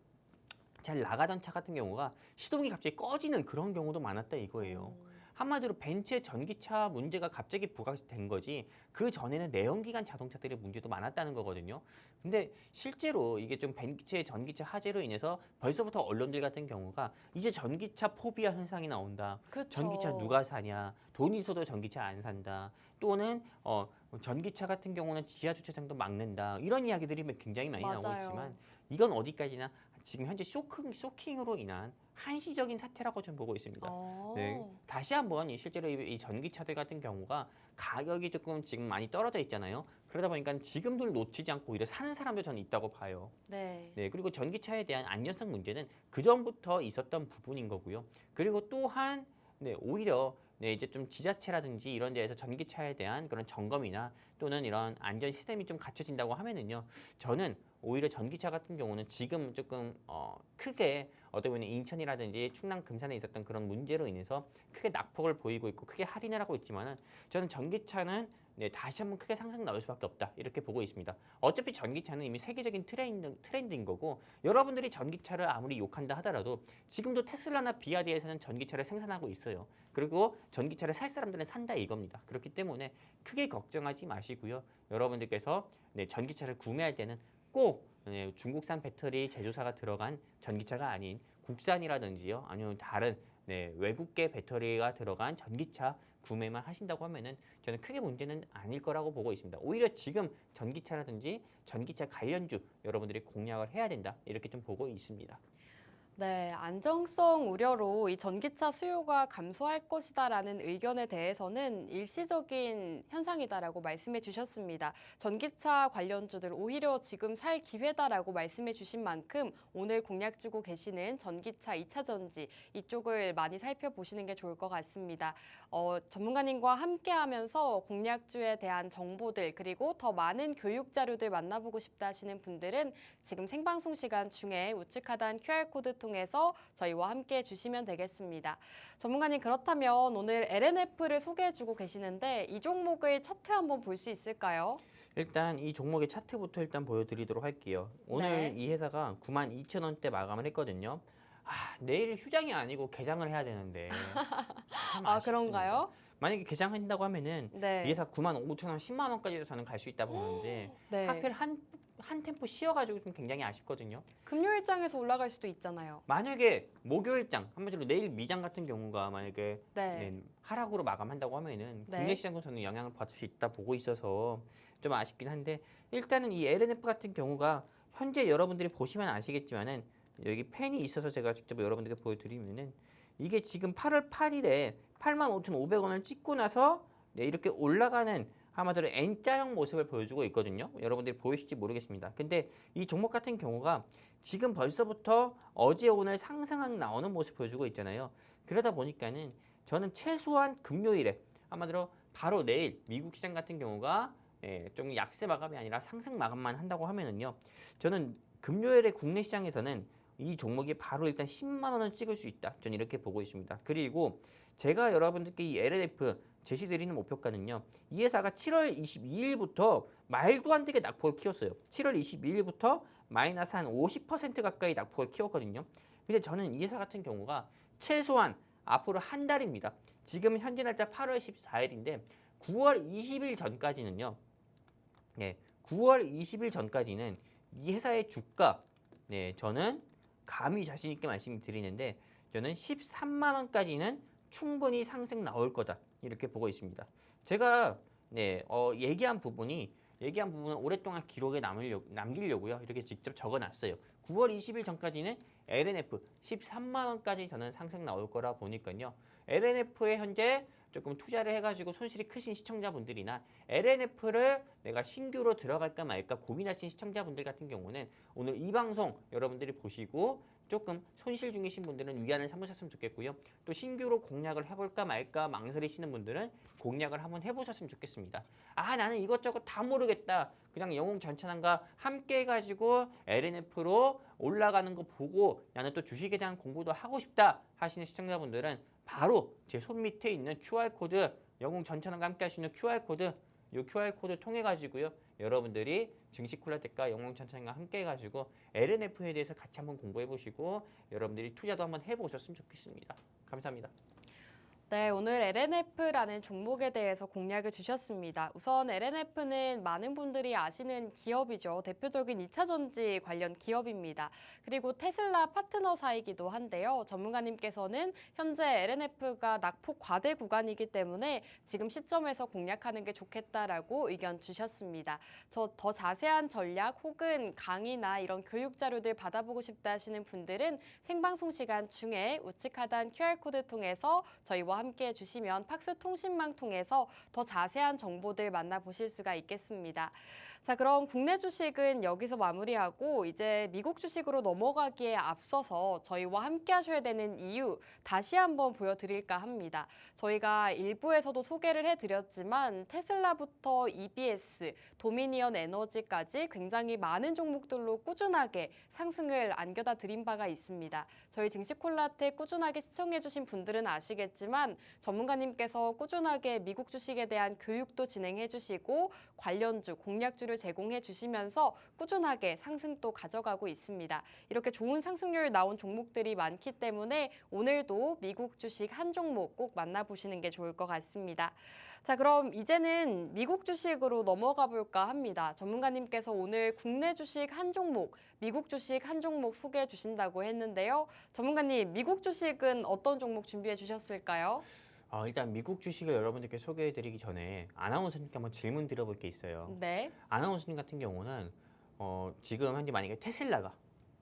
잘 나가던 차 같은 경우가 시동이 갑자기 꺼지는 그런 경우도 많았다 이거예요. 한마디로 벤츠의 전기차 문제가 갑자기 부각된 거지 그 전에는 내연기관 자동차들의 문제도 많았다는 거거든요. 근데 실제로 이게 좀 벤츠의 전기차 화재로 인해서 벌써부터 언론들 같은 경우가 이제 전기차 포비아 현상이 나온다. 그쵸. 전기차 누가 사냐? 돈 있어도 전기차 안 산다. 또는 전기차 같은 경우는 지하 주차장도 막는다. 이런 이야기들이 굉장히 많이 나오고 맞아요. 있지만 이건 어디까지나 지금 현재 쇼킹으로 인한 한시적인 사태라고 저는 보고 있습니다. 네, 다시 한번 실제로 이 전기차들 같은 경우가 가격이 조금 지금 많이 떨어져 있잖아요. 그러다 보니까 지금도 놓치지 않고 오히려 사는 사람도 저는 있다고 봐요. 네. 네, 그리고 전기차에 대한 안전성 문제는 그 전부터 있었던 부분인 거고요. 그리고 또한 오히려 이제 좀 지자체라든지 이런 데에서 전기차에 대한 그런 점검이나 또는 이런 안전 시스템이 좀 갖춰진다고 하면은요, 저는 오히려 전기차 같은 경우는 지금 조금 크게 어떻게 보면 인천이라든지 충남 금산에 있었던 그런 문제로 인해서 크게 낙폭을 보이고 있고 크게 할인을 하고 있지만은 저는 전기차는 다시 한번 크게 상승 나올 수밖에 없다 이렇게 보고 있습니다. 어차피 전기차는 이미 세계적인 트렌드인 거고 여러분들이 전기차를 아무리 욕한다 하더라도 지금도 테슬라나 비아디에서는 전기차를 생산하고 있어요. 그리고 전기차를 살 사람들은 산다 이겁니다. 그렇기 때문에 크게 걱정하지 마시고요. 여러분들께서 전기차를 구매할 때는 꼭 중국산 배터리 제조사가 들어간 전기차가 아닌 국산이라든지요, 아니면 다른 외국계 배터리가 들어간 전기차 구매만 하신다고 하면은 저는 크게 문제는 아닐 거라고 보고 있습니다. 오히려 지금 전기차라든지 전기차 관련주 여러분들이 공략을 해야 된다 이렇게 좀 보고 있습니다. 네, 안정성 우려로 이 전기차 수요가 감소할 것이다라는 의견에 대해서는 일시적인 현상이다라고 말씀해 주셨습니다. 전기차 관련주들 오히려 지금 살 기회다라고 말씀해 주신 만큼 오늘 공략 주고 계시는 전기차 2차 전지 이쪽을 많이 살펴보시는 게 좋을 것 같습니다. 전문가님과 함께하면서 공략주에 대한 정보들 그리고 더 많은 교육 자료들 만나보고 싶다 하시는 분들은 지금 생방송 시간 중에 우측 하단 QR코드 통해서 저희와 함께 해주시면 되겠습니다. 전문가님 그렇다면 오늘 LNF를 소개해주고 계시는데 이 종목의 차트 한번 볼 수 있을까요? 일단 이 종목의 차트부터 일단 보여드리도록 할게요. 오늘 네. 이 회사가 92,000원대 마감을 했거든요. 내일 휴장이 아니고 개장을 해야 되는데 참 아, 아쉽습니다. 그런가요? 만약에 개장한다고 하면은 네. 이 회사 95,000원, 10만 원까지도 저는 갈 수 있다 보는데 네. 하필 한 템포 쉬어가지고 좀 굉장히 아쉽거든요. 금요일장에서 올라갈 수도 있잖아요. 만약에 목요일장, 한마디로 내일 미장 같은 경우가 만약에 네. 하락으로 마감한다고 하면은 네. 국내 시장도 저는 영향을 받을 수 있다 보고 있어서 좀 아쉽긴 한데 일단은 이 LNF 같은 경우가 현재 여러분들이 보시면 아시겠지만은 여기 펜이 있어서 제가 직접 여러분들께 보여드리면은 이게 지금 8월 8일에 85,500원을 찍고 나서 이렇게 올라가는 한마디로 N자형 모습을 보여주고 있거든요. 여러분들이 보이실지 모르겠습니다. 근데 이 종목 같은 경우가 지금 벌써부터 어제 오늘 상승한 나오는 모습 보여주고 있잖아요. 그러다 보니까는 저는 최소한 금요일에 한마디로 바로 내일 미국 시장 같은 경우가 좀 약세 마감이 아니라 상승 마감만 한다고 하면은요. 저는 금요일에 국내 시장에서는 이 종목이 바로 일단 10만 원을 찍을 수 있다. 저는 이렇게 보고 있습니다. 그리고 제가 여러분들께 이 LNF 제시드리는 목표가는요. 이 회사가 7월 22일부터 말도 안 되게 낙폭을 키웠어요. 7월 22일부터 마이너스 한 50% 가까이 낙폭을 키웠거든요. 근데 저는 이 회사 같은 경우가 최소한 앞으로 한 달입니다. 지금 현재 날짜 8월 14일인데 9월 20일 전까지는요. 9월 20일 전까지는 이 회사의 주가 저는 감히 자신 있게 말씀드리는데 저는 13만 원까지는 충분히 상승 나올 거다. 이렇게 보고 있습니다. 제가 얘기한 부분이 얘기한 부분은 오랫동안 기록에 남기려고요. 이렇게 직접 적어놨어요. 9월 20일 전까지는 LNF 13만 원까지 저는 상승 나올 거라 보니까요. LNF에 현재 조금 투자를 해가지고 손실이 크신 시청자분들이나 LNF를 내가 신규로 들어갈까 말까 고민하신 시청자분들 같은 경우는 오늘 이 방송 여러분들이 보시고 조금 손실 중이신 분들은 위안을 삼으셨으면 좋겠고요. 또 신규로 공략을 해볼까 말까 망설이시는 분들은 공략을 한번 해보셨으면 좋겠습니다. 아, 나는 이것저것 다 모르겠다. 그냥 영웅 전천왕과 함께 해가지고 LNF로 올라가는 거 보고 나는 또 주식에 대한 공부도 하고 싶다 하시는 시청자분들은 바로 제 손 밑에 있는 QR코드, 영웅 전천왕과 함께 할 수 있는 QR코드, 이 QR코드 통해 가지고요. 여러분들이 증시 콜라텍과 영웅 전천왕과 함께 해가지고 LNF에 대해서 같이 한번 공부해 보시고 여러분들이 투자도 한번 해보셨으면 좋겠습니다. 감사합니다. 네, 오늘 LNF라는 종목에 대해서 공략을 주셨습니다. 우선 LNF는 많은 분들이 아시는 기업이죠. 대표적인 2차 전지 관련 기업입니다. 그리고 테슬라 파트너사이기도 한데요. 전문가님께서는 현재 LNF가 낙폭 과대 구간이기 때문에 지금 시점에서 공략하는 게 좋겠다라고 의견 주셨습니다. 저 더 자세한 전략 혹은 강의나 이런 교육 자료들 받아보고 싶다 하시는 분들은 생방송 시간 중에 우측 하단 QR코드 통해서 저희와 함께 해주시면 팍스 통신망 통해서 더 자세한 정보들 만나보실 수가 있겠습니다. 자, 그럼 국내 주식은 여기서 마무리하고 이제 미국 주식으로 넘어가기에 앞서서 저희와 함께 하셔야 되는 이유 다시 한번 보여드릴까 합니다. 저희가 일부에서도 소개를 해드렸지만 테슬라부터 EBS, 도미니언 에너지까지 굉장히 많은 종목들로 꾸준하게 상승을 안겨다 드린 바가 있습니다. 저희 증시콜라텍 꾸준하게 시청해주신 분들은 아시겠지만 전문가님께서 꾸준하게 미국 주식에 대한 교육도 진행해주시고 관련주, 공략주를 제공해 주시면서 꾸준하게 상승도 가져가고 있습니다. 이렇게 좋은 상승률 나온 종목들이 많기 때문에 오늘도 미국 주식 한 종목 꼭 만나보시는 게 좋을 것 같습니다. 자, 그럼 이제는 미국 주식으로 넘어가 볼까 합니다. 전문가님께서 오늘 국내 주식 한 종목, 미국 주식 한 종목 소개해 주신다고 했는데요. 전문가님, 미국 주식은 어떤 종목 준비해 주셨을까요? 일단 미국 주식을 여러분들께 소개해드리기 전에 아나운서님께 한번 질문 드려볼 게 있어요. 네. 아나운서님 같은 경우는 지금 현재 만약에 테슬라가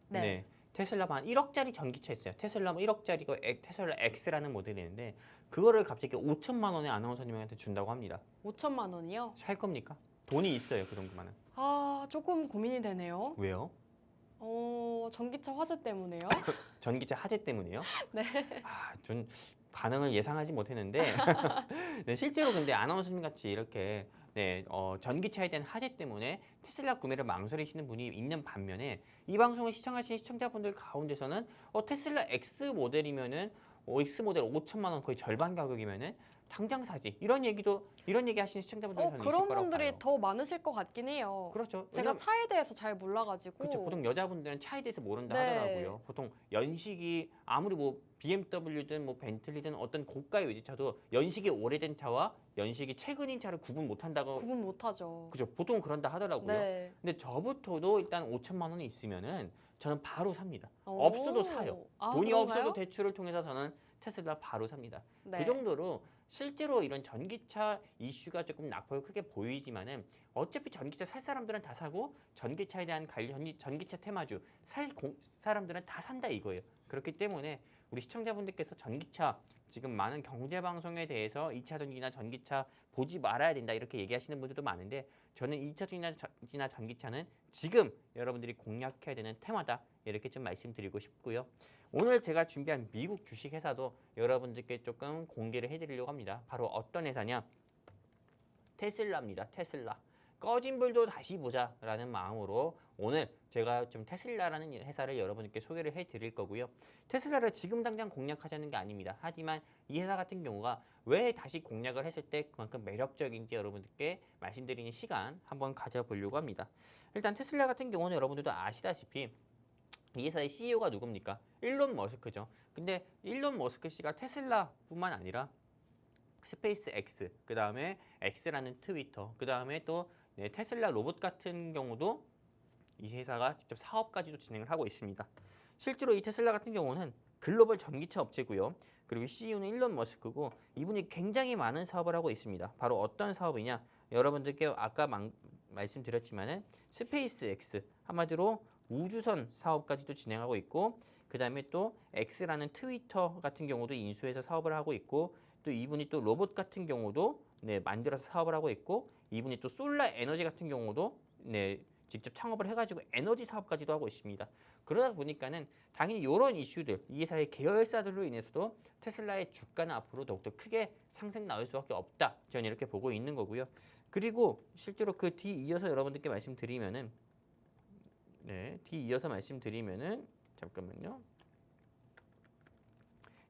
네. 테슬라가 한 1억짜리 전기차 있어요. 테슬라 1억짜리고 테슬라 X라는 모델이 있는데 그거를 갑자기 5천만 원에 아나운서님한테 준다고 합니다. 5천만 원이요? 살 겁니까? 돈이 있어요, 그 정도만은. 아, 조금 고민이 되네요. 왜요? 전기차 화재 때문에요? 전기차 화재 때문에요? 네. 전 반응을 예상하지 못했는데 네, 실제로 근데 아나운서님 같이 이렇게 전기차에 대한 화재 때문에 테슬라 구매를 망설이시는 분이 있는 반면에 이 방송을 시청하신 시청자분들 가운데서는 테슬라 X 모델이면은 X 모델 5천만 원 거의 절반 가격이면은 당장 사지 이런 얘기 하시는 시청자분들이 저는 있을 그런 거라고 분들이 봐요. 더 많으실 것 같긴 해요. 그렇죠. 제가 차에 대해서 잘 몰라가지고. 그렇죠. 보통 여자분들은 차에 대해서 모른다 네. 하더라고요. 보통 연식이 아무리 뭐 BMW든 뭐 벤틀리든 어떤 고가의 외제차도 연식이 오래된 차와 연식이 최근인 차를 구분 못한다고. 구분 못하죠. 그죠. 보통 그런다 하더라고요. 네. 근데 저부터도 일단 5천만 원이 있으면은 저는 바로 삽니다. 오. 없어도 사요. 아, 돈이 그런가요? 없어도 대출을 통해서 저는 테슬라 바로 삽니다. 네. 그 정도로 실제로 이런 전기차 이슈가 조금 낙폭이 크게 보이지만은 어차피 전기차 살 사람들은 다 사고 전기차에 대한 전기차 테마주 사람들은 다 산다 이거예요. 그렇기 때문에 우리 시청자분들께서 전기차 지금 많은 경제 방송에 대해서 2차 전지나 전기차 보지 말아야 된다 이렇게 얘기하시는 분들도 많은데 저는 2차 전지나 전기차는 지금 여러분들이 공략해야 되는 테마다 이렇게 좀 말씀드리고 싶고요. 오늘 제가 준비한 미국 주식 회사도 여러분들께 조금 공개를 해드리려고 합니다. 바로 어떤 회사냐? 테슬라입니다. 테슬라. 꺼진 불도 다시 보자라는 마음으로 오늘 제가 좀 테슬라라는 회사를 여러분께 소개를 해드릴 거고요. 테슬라를 지금 당장 공략하자는 게 아닙니다. 하지만 이 회사 같은 경우가 왜 다시 공략을 했을 때 그만큼 매력적인지 여러분들께 말씀드리는 시간 한번 가져보려고 합니다. 일단 테슬라 같은 경우는 여러분들도 아시다시피 이 회사의 CEO가 누굽니까? 일론 머스크죠. 근데 일론 머스크 씨가 테슬라뿐만 아니라 스페이스 X, 그 다음에 X라는 트위터, 그 다음에 또 테슬라 로봇 같은 경우도 이 회사가 직접 사업까지도 진행을 하고 있습니다. 실제로 이 테슬라 같은 경우는 글로벌 전기차 업체고요. 그리고 CEO는 일론 머스크고 이분이 굉장히 많은 사업을 하고 있습니다. 바로 어떤 사업이냐? 여러분들께 아까 말씀드렸지만은 스페이스 X 한마디로 우주선 사업까지도 진행하고 있고 그다음에 또 X라는 트위터 같은 경우도 인수해서 사업을 하고 있고 또 이분이 또 로봇 같은 경우도 네, 만들어서 사업을 하고 있고 이분이 또 솔라 에너지 같은 경우도 네, 직접 창업을 해가지고 에너지 사업까지도 하고 있습니다. 그러다 보니까는 당연히 이런 이슈들, 이 회사의 계열사들로 인해서도 테슬라의 주가는 앞으로 더욱더 크게 상승 나올 수밖에 없다. 저는 이렇게 보고 있는 거고요. 그리고 실제로 그 뒤 이어서 여러분들께 말씀드리면은 네, 뒤 이어서 말씀드리면은 잠깐만요.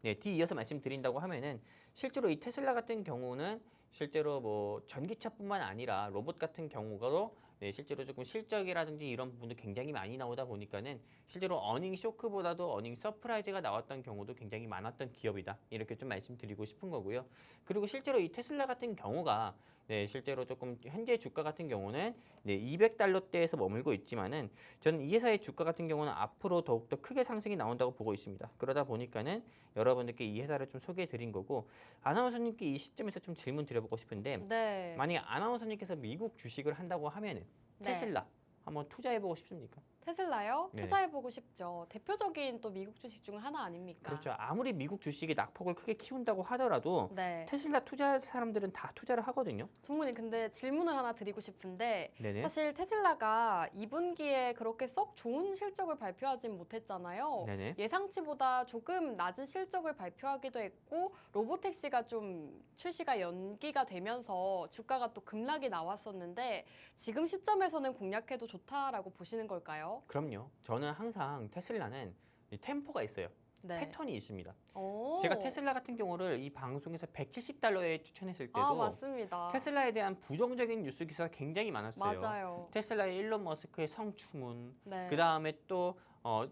네, 뒤 이어서 말씀드린다고 하면은 실제로 이 테슬라 같은 경우는 실제로 뭐 전기차뿐만 아니라 로봇 같은 경우가도 네, 실제로 조금 실적이라든지 이런 부분도 굉장히 많이 나오다 보니까는 실제로 어닝 쇼크보다도 어닝 서프라이즈가 나왔던 경우도 굉장히 많았던 기업이다. 이렇게 좀 말씀드리고 싶은 거고요. 그리고 실제로 이 테슬라 같은 경우가 네, 실제로 조금 현재 주가 같은 경우는 네, 200달러대에서 머물고 있지만은 저는 이 회사의 주가 같은 경우는 앞으로 더욱더 크게 상승이 나온다고 보고 있습니다. 그러다 보니까는 여러분들께 이 회사를 좀 소개해 드린 거고 아나운서님께 이 시점에서 좀 질문 드려보고 싶은데 네. 만약에 아나운서님께서 미국 주식을 한다고 하면은 네. 테슬라 한번 투자해보고 싶습니까? 테슬라요? 네. 투자해보고 싶죠. 대표적인 또 미국 주식 중 하나 아닙니까? 그렇죠. 아무리 미국 주식이 낙폭을 크게 키운다고 하더라도 네. 테슬라 투자할 사람들은 다 투자를 하거든요. 종무님 근데 질문을 하나 드리고 싶은데 네네. 사실 테슬라가 2분기에 그렇게 썩 좋은 실적을 발표하진 못했잖아요. 네네. 예상치보다 조금 낮은 실적을 발표하기도 했고 로보택시가 좀 출시가 연기가 되면서 주가가 또 급락이 나왔었는데 지금 시점에서는 공략해도 좋다라고 보시는 걸까요? 그럼요. 저는 항상 테슬라는 이 템포가 있어요. 네. 패턴이 있습니다. 오. 제가 테슬라 같은 경우를 이 방송에서 170달러에 추천했을 때도 아 맞습니다. 테슬라에 대한 부정적인 뉴스 기사가 굉장히 많았어요. 맞아요. 테슬라의 일론 머스크의 성추문, 네. 그 다음에 또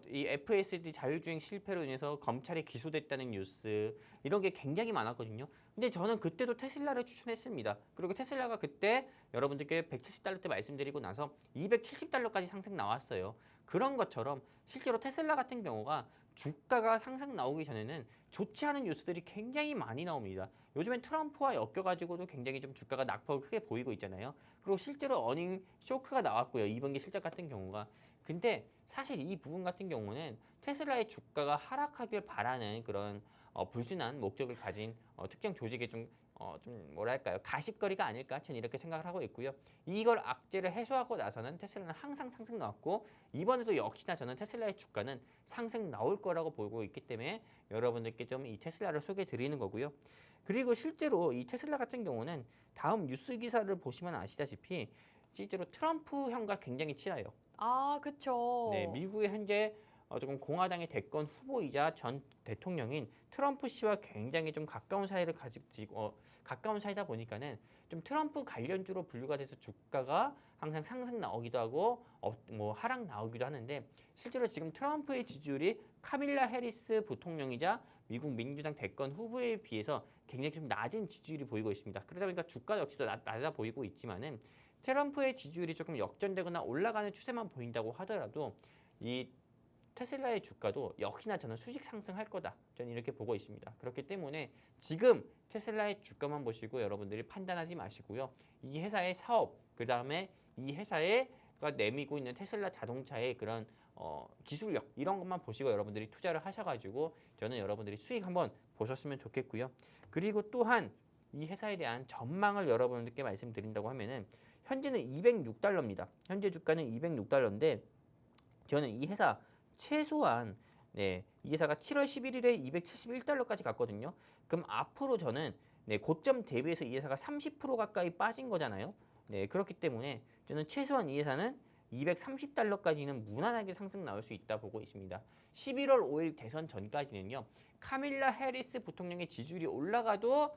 이 FSD 자율주행 실패로 인해서 검찰에 기소됐다는 뉴스 이런 게 굉장히 많았거든요. 근데 저는 그때도 테슬라를 추천했습니다. 그리고 테슬라가 그때 여러분들께 170달러 때 말씀드리고 나서 270달러까지 상승 나왔어요. 그런 것처럼 실제로 테슬라 같은 경우가 주가가 상승 나오기 전에는 좋지 않은 뉴스들이 굉장히 많이 나옵니다. 요즘엔 트럼프와 엮여가지고도 굉장히 좀 주가가 낙폭을 크게 보이고 있잖아요. 그리고 실제로 어닝 쇼크가 나왔고요. 2분기 실적 같은 경우가. 근데 사실 이 부분 같은 경우는 테슬라의 주가가 하락하길 바라는 그런 불순한 목적을 가진 특정 조직의 좀 뭐랄까요 가십거리가 아닐까 저는 이렇게 생각을 하고 있고요. 이걸 악재를 해소하고 나서는 테슬라는 항상 상승 나왔고 이번에도 역시나 저는 테슬라의 주가는 상승 나올 거라고 보고 있기 때문에 여러분들께 좀 이 테슬라를 소개해 드리는 거고요. 그리고 실제로 이 테슬라 같은 경우는 다음 뉴스 기사를 보시면 아시다시피 실제로 트럼프형과 굉장히 친해요. 아 그쵸. 네, 미국의 현재 조금 공화당의 대권 후보이자 전 대통령인 트럼프 씨와 굉장히 좀 가까운 사이를 가지고 가까운 사이다 보니까는 좀 트럼프 관련주로 분류가 돼서 주가가 항상 상승 나오기도 하고 뭐 하락 나오기도 하는데 실제로 지금 트럼프의 지지율이 카밀라 해리스 부통령이자 미국 민주당 대권 후보에 비해서 굉장히 좀 낮은 지지율이 보이고 있습니다. 그러다 보니까 주가 역시도 낮아 보이고 있지만은 트럼프의 지지율이 조금 역전되거나 올라가는 추세만 보인다고 하더라도 이 테슬라의 주가도 역시나 저는 수직 상승할 거다. 저는 이렇게 보고 있습니다. 그렇기 때문에 지금 테슬라의 주가만 보시고 여러분들이 판단하지 마시고요. 이 회사의 사업, 그 다음에 이 회사가 내미고 있는 테슬라 자동차의 그런 기술력 이런 것만 보시고 여러분들이 투자를 하셔가지고 저는 여러분들이 수익 한번 보셨으면 좋겠고요. 그리고 또한 이 회사에 대한 전망을 여러분들께 말씀드린다고 하면은 현재는 206달러입니다. 현재 주가는 206달러인데 저는 이 회사 최소한 이 회사가 7월 11일에 271달러까지 갔거든요. 그럼 앞으로 저는 고점 대비해서 이 회사가 30% 가까이 빠진 거잖아요. 그렇기 때문에 저는 최소한 이 회사는 230달러까지는 무난하게 상승 나올 수 있다 보고 있습니다. 11월 5일 대선 전까지는요. 카밀라 해리스 부통령의 지지율이 올라가도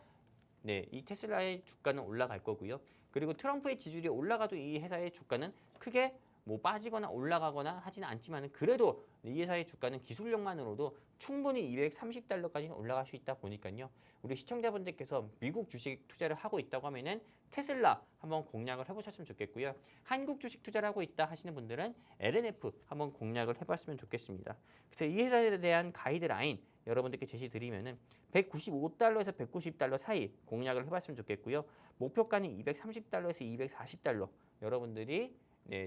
이 테슬라의 주가는 올라갈 거고요. 그리고 트럼프의 지지율이 올라가도 이 회사의 주가는 크게 뭐 빠지거나 올라가거나 하지는 않지만 그래도 이 회사의 주가는 기술력만으로도 충분히 230달러까지는 올라갈 수 있다 보니까요. 우리 시청자분들께서 미국 주식 투자를 하고 있다고 하면은 테슬라 한번 공략을 해보셨으면 좋겠고요. 한국 주식 투자를 하고 있다 하시는 분들은 LNF 한번 공략을 해봤으면 좋겠습니다. 그래서 이 회사에 대한 가이드라인 여러분들께 제시드리면은 195달러에서 190달러 사이 공략을 해봤으면 좋겠고요. 목표가는 230달러에서 240달러. 여러분들이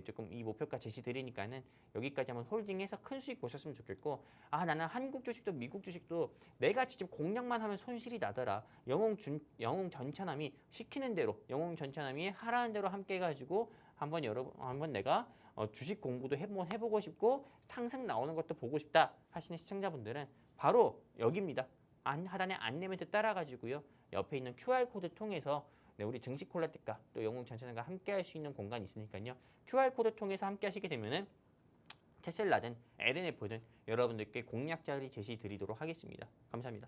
조금 이 목표가 제시드리니까는 여기까지 한번 홀딩해서 큰 수익 보셨으면 좋겠고, 나는 한국 주식도 미국 주식도 내가 직접 공략만 하면 손실이 나더라. 영웅 전차남이 시키는 대로, 영웅 전차남이 하라는 대로 함께 해가지고 한번 내가 주식 공부도 해보고 싶고 상승 나오는 것도 보고 싶다 하시는 시청자분들은 바로 여기입니다. 하단에 안내 멘트 따라가지고요. 옆에 있는 QR코드 통해서 우리 증시 콜라텍과 또 영웅 전차남과 함께 할 수 있는 공간이 있으니까요. QR코드 통해서 함께 하시게 되면은 테슬라든 LNF든 여러분들께 공략 자리 제시 드리도록 하겠습니다. 감사합니다.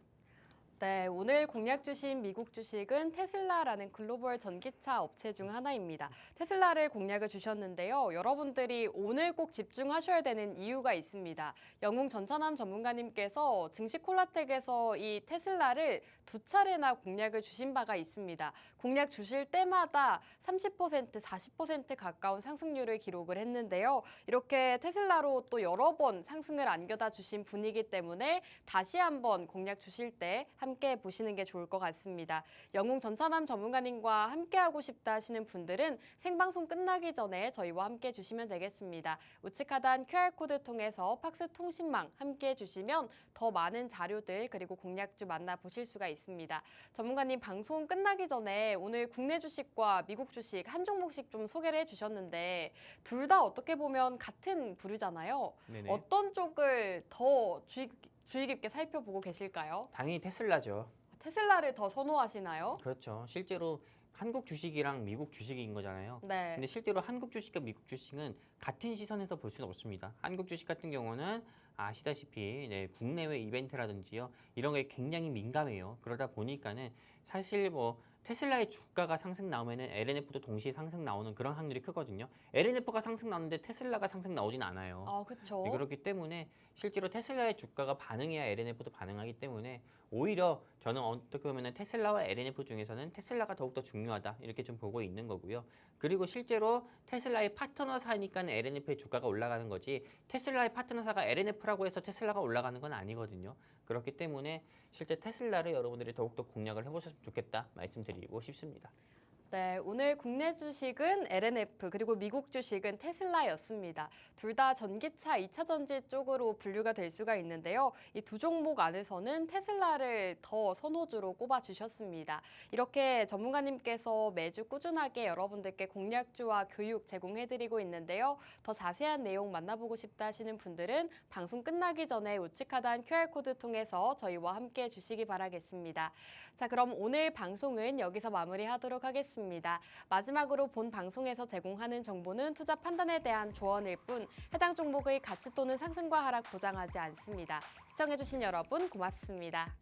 네, 오늘 공략 주신 미국 주식은 테슬라라는 글로벌 전기차 업체 중 하나입니다. 테슬라를 공략을 주셨는데요. 여러분들이 오늘 꼭 집중하셔야 되는 이유가 있습니다. 영웅 전차남 전문가님께서 증시 콜라텍에서 이 테슬라를 2차례나 공략을 주신 바가 있습니다. 공략 주실 때마다 30%, 40% 가까운 상승률을 기록을 했는데요. 이렇게 테슬라로 또 여러 번 상승을 안겨다 주신 분이기 때문에 다시 한번 공략 주실 때 함께 보시는 게 좋을 것 같습니다. 영웅 전차남 전문가님과 함께하고 싶다 하시는 분들은 생방송 끝나기 전에 저희와 함께 주시면 되겠습니다. 우측 하단 QR코드 통해서 팍스 통신망 함께 주시면 더 많은 자료들 그리고 공략주 만나보실 수가 있습니다. 전문가님 방송 끝나기 전에 오늘 국내 주식과 미국 주식 한 종목씩 좀 소개를 해주셨는데 둘 다 어떻게 보면 같은 부류잖아요. 네네. 어떤 쪽을 더 주의 깊게 살펴보고 계실까요? 당연히 테슬라죠. 테슬라를 더 선호하시나요? 그렇죠. 실제로 한국 주식이랑 미국 주식인 거잖아요. 네. 근데 실제로 한국 주식과 미국 주식은 같은 시선에서 볼 수는 없습니다. 한국 주식 같은 경우는 아시다시피 국내외 이벤트라든지요 이런 게 굉장히 민감해요. 그러다 보니까는 사실 뭐 테슬라의 주가가 상승 나오면은 LNF도 동시에 상승 나오는 그런 확률이 크거든요. LNF가 상승 나오는데 테슬라가 상승 나오진 않아요. 그렇죠. 그렇기 때문에 실제로 테슬라의 주가가 반응해야 LNF도 반응하기 때문에 오히려 저는 어떻게 보면 테슬라와 LNF 중에서는 테슬라가 더욱더 중요하다 이렇게 좀 보고 있는 거고요. 그리고 실제로 테슬라의 파트너사니까 LNF의 주가가 올라가는 거지 테슬라의 파트너사가 LNF라고 해서 테슬라가 올라가는 건 아니거든요. 그렇기 때문에 실제 테슬라를 여러분들이 더욱더 공략을 해보셨으면 좋겠다 말씀드리고 싶습니다. 네, 오늘 국내 주식은 LNF 그리고 미국 주식은 테슬라였습니다. 둘 다 전기차 2차 전지 쪽으로 분류가 될 수가 있는데요. 이 두 종목 안에서는 테슬라를 더 선호주로 꼽아주셨습니다. 이렇게 전문가님께서 매주 꾸준하게 여러분들께 공략주와 교육 제공해드리고 있는데요. 더 자세한 내용 만나보고 싶다 하시는 분들은 방송 끝나기 전에 우측 하단 QR코드 통해서 저희와 함께 해주시기 바라겠습니다. 자, 그럼 오늘 방송은 여기서 마무리하도록 하겠습니다. 마지막으로 본 방송에서 제공하는 정보는 투자 판단에 대한 조언일 뿐 해당 종목의 가치 또는 상승과 하락 보장하지 않습니다. 시청해주신 여러분 고맙습니다.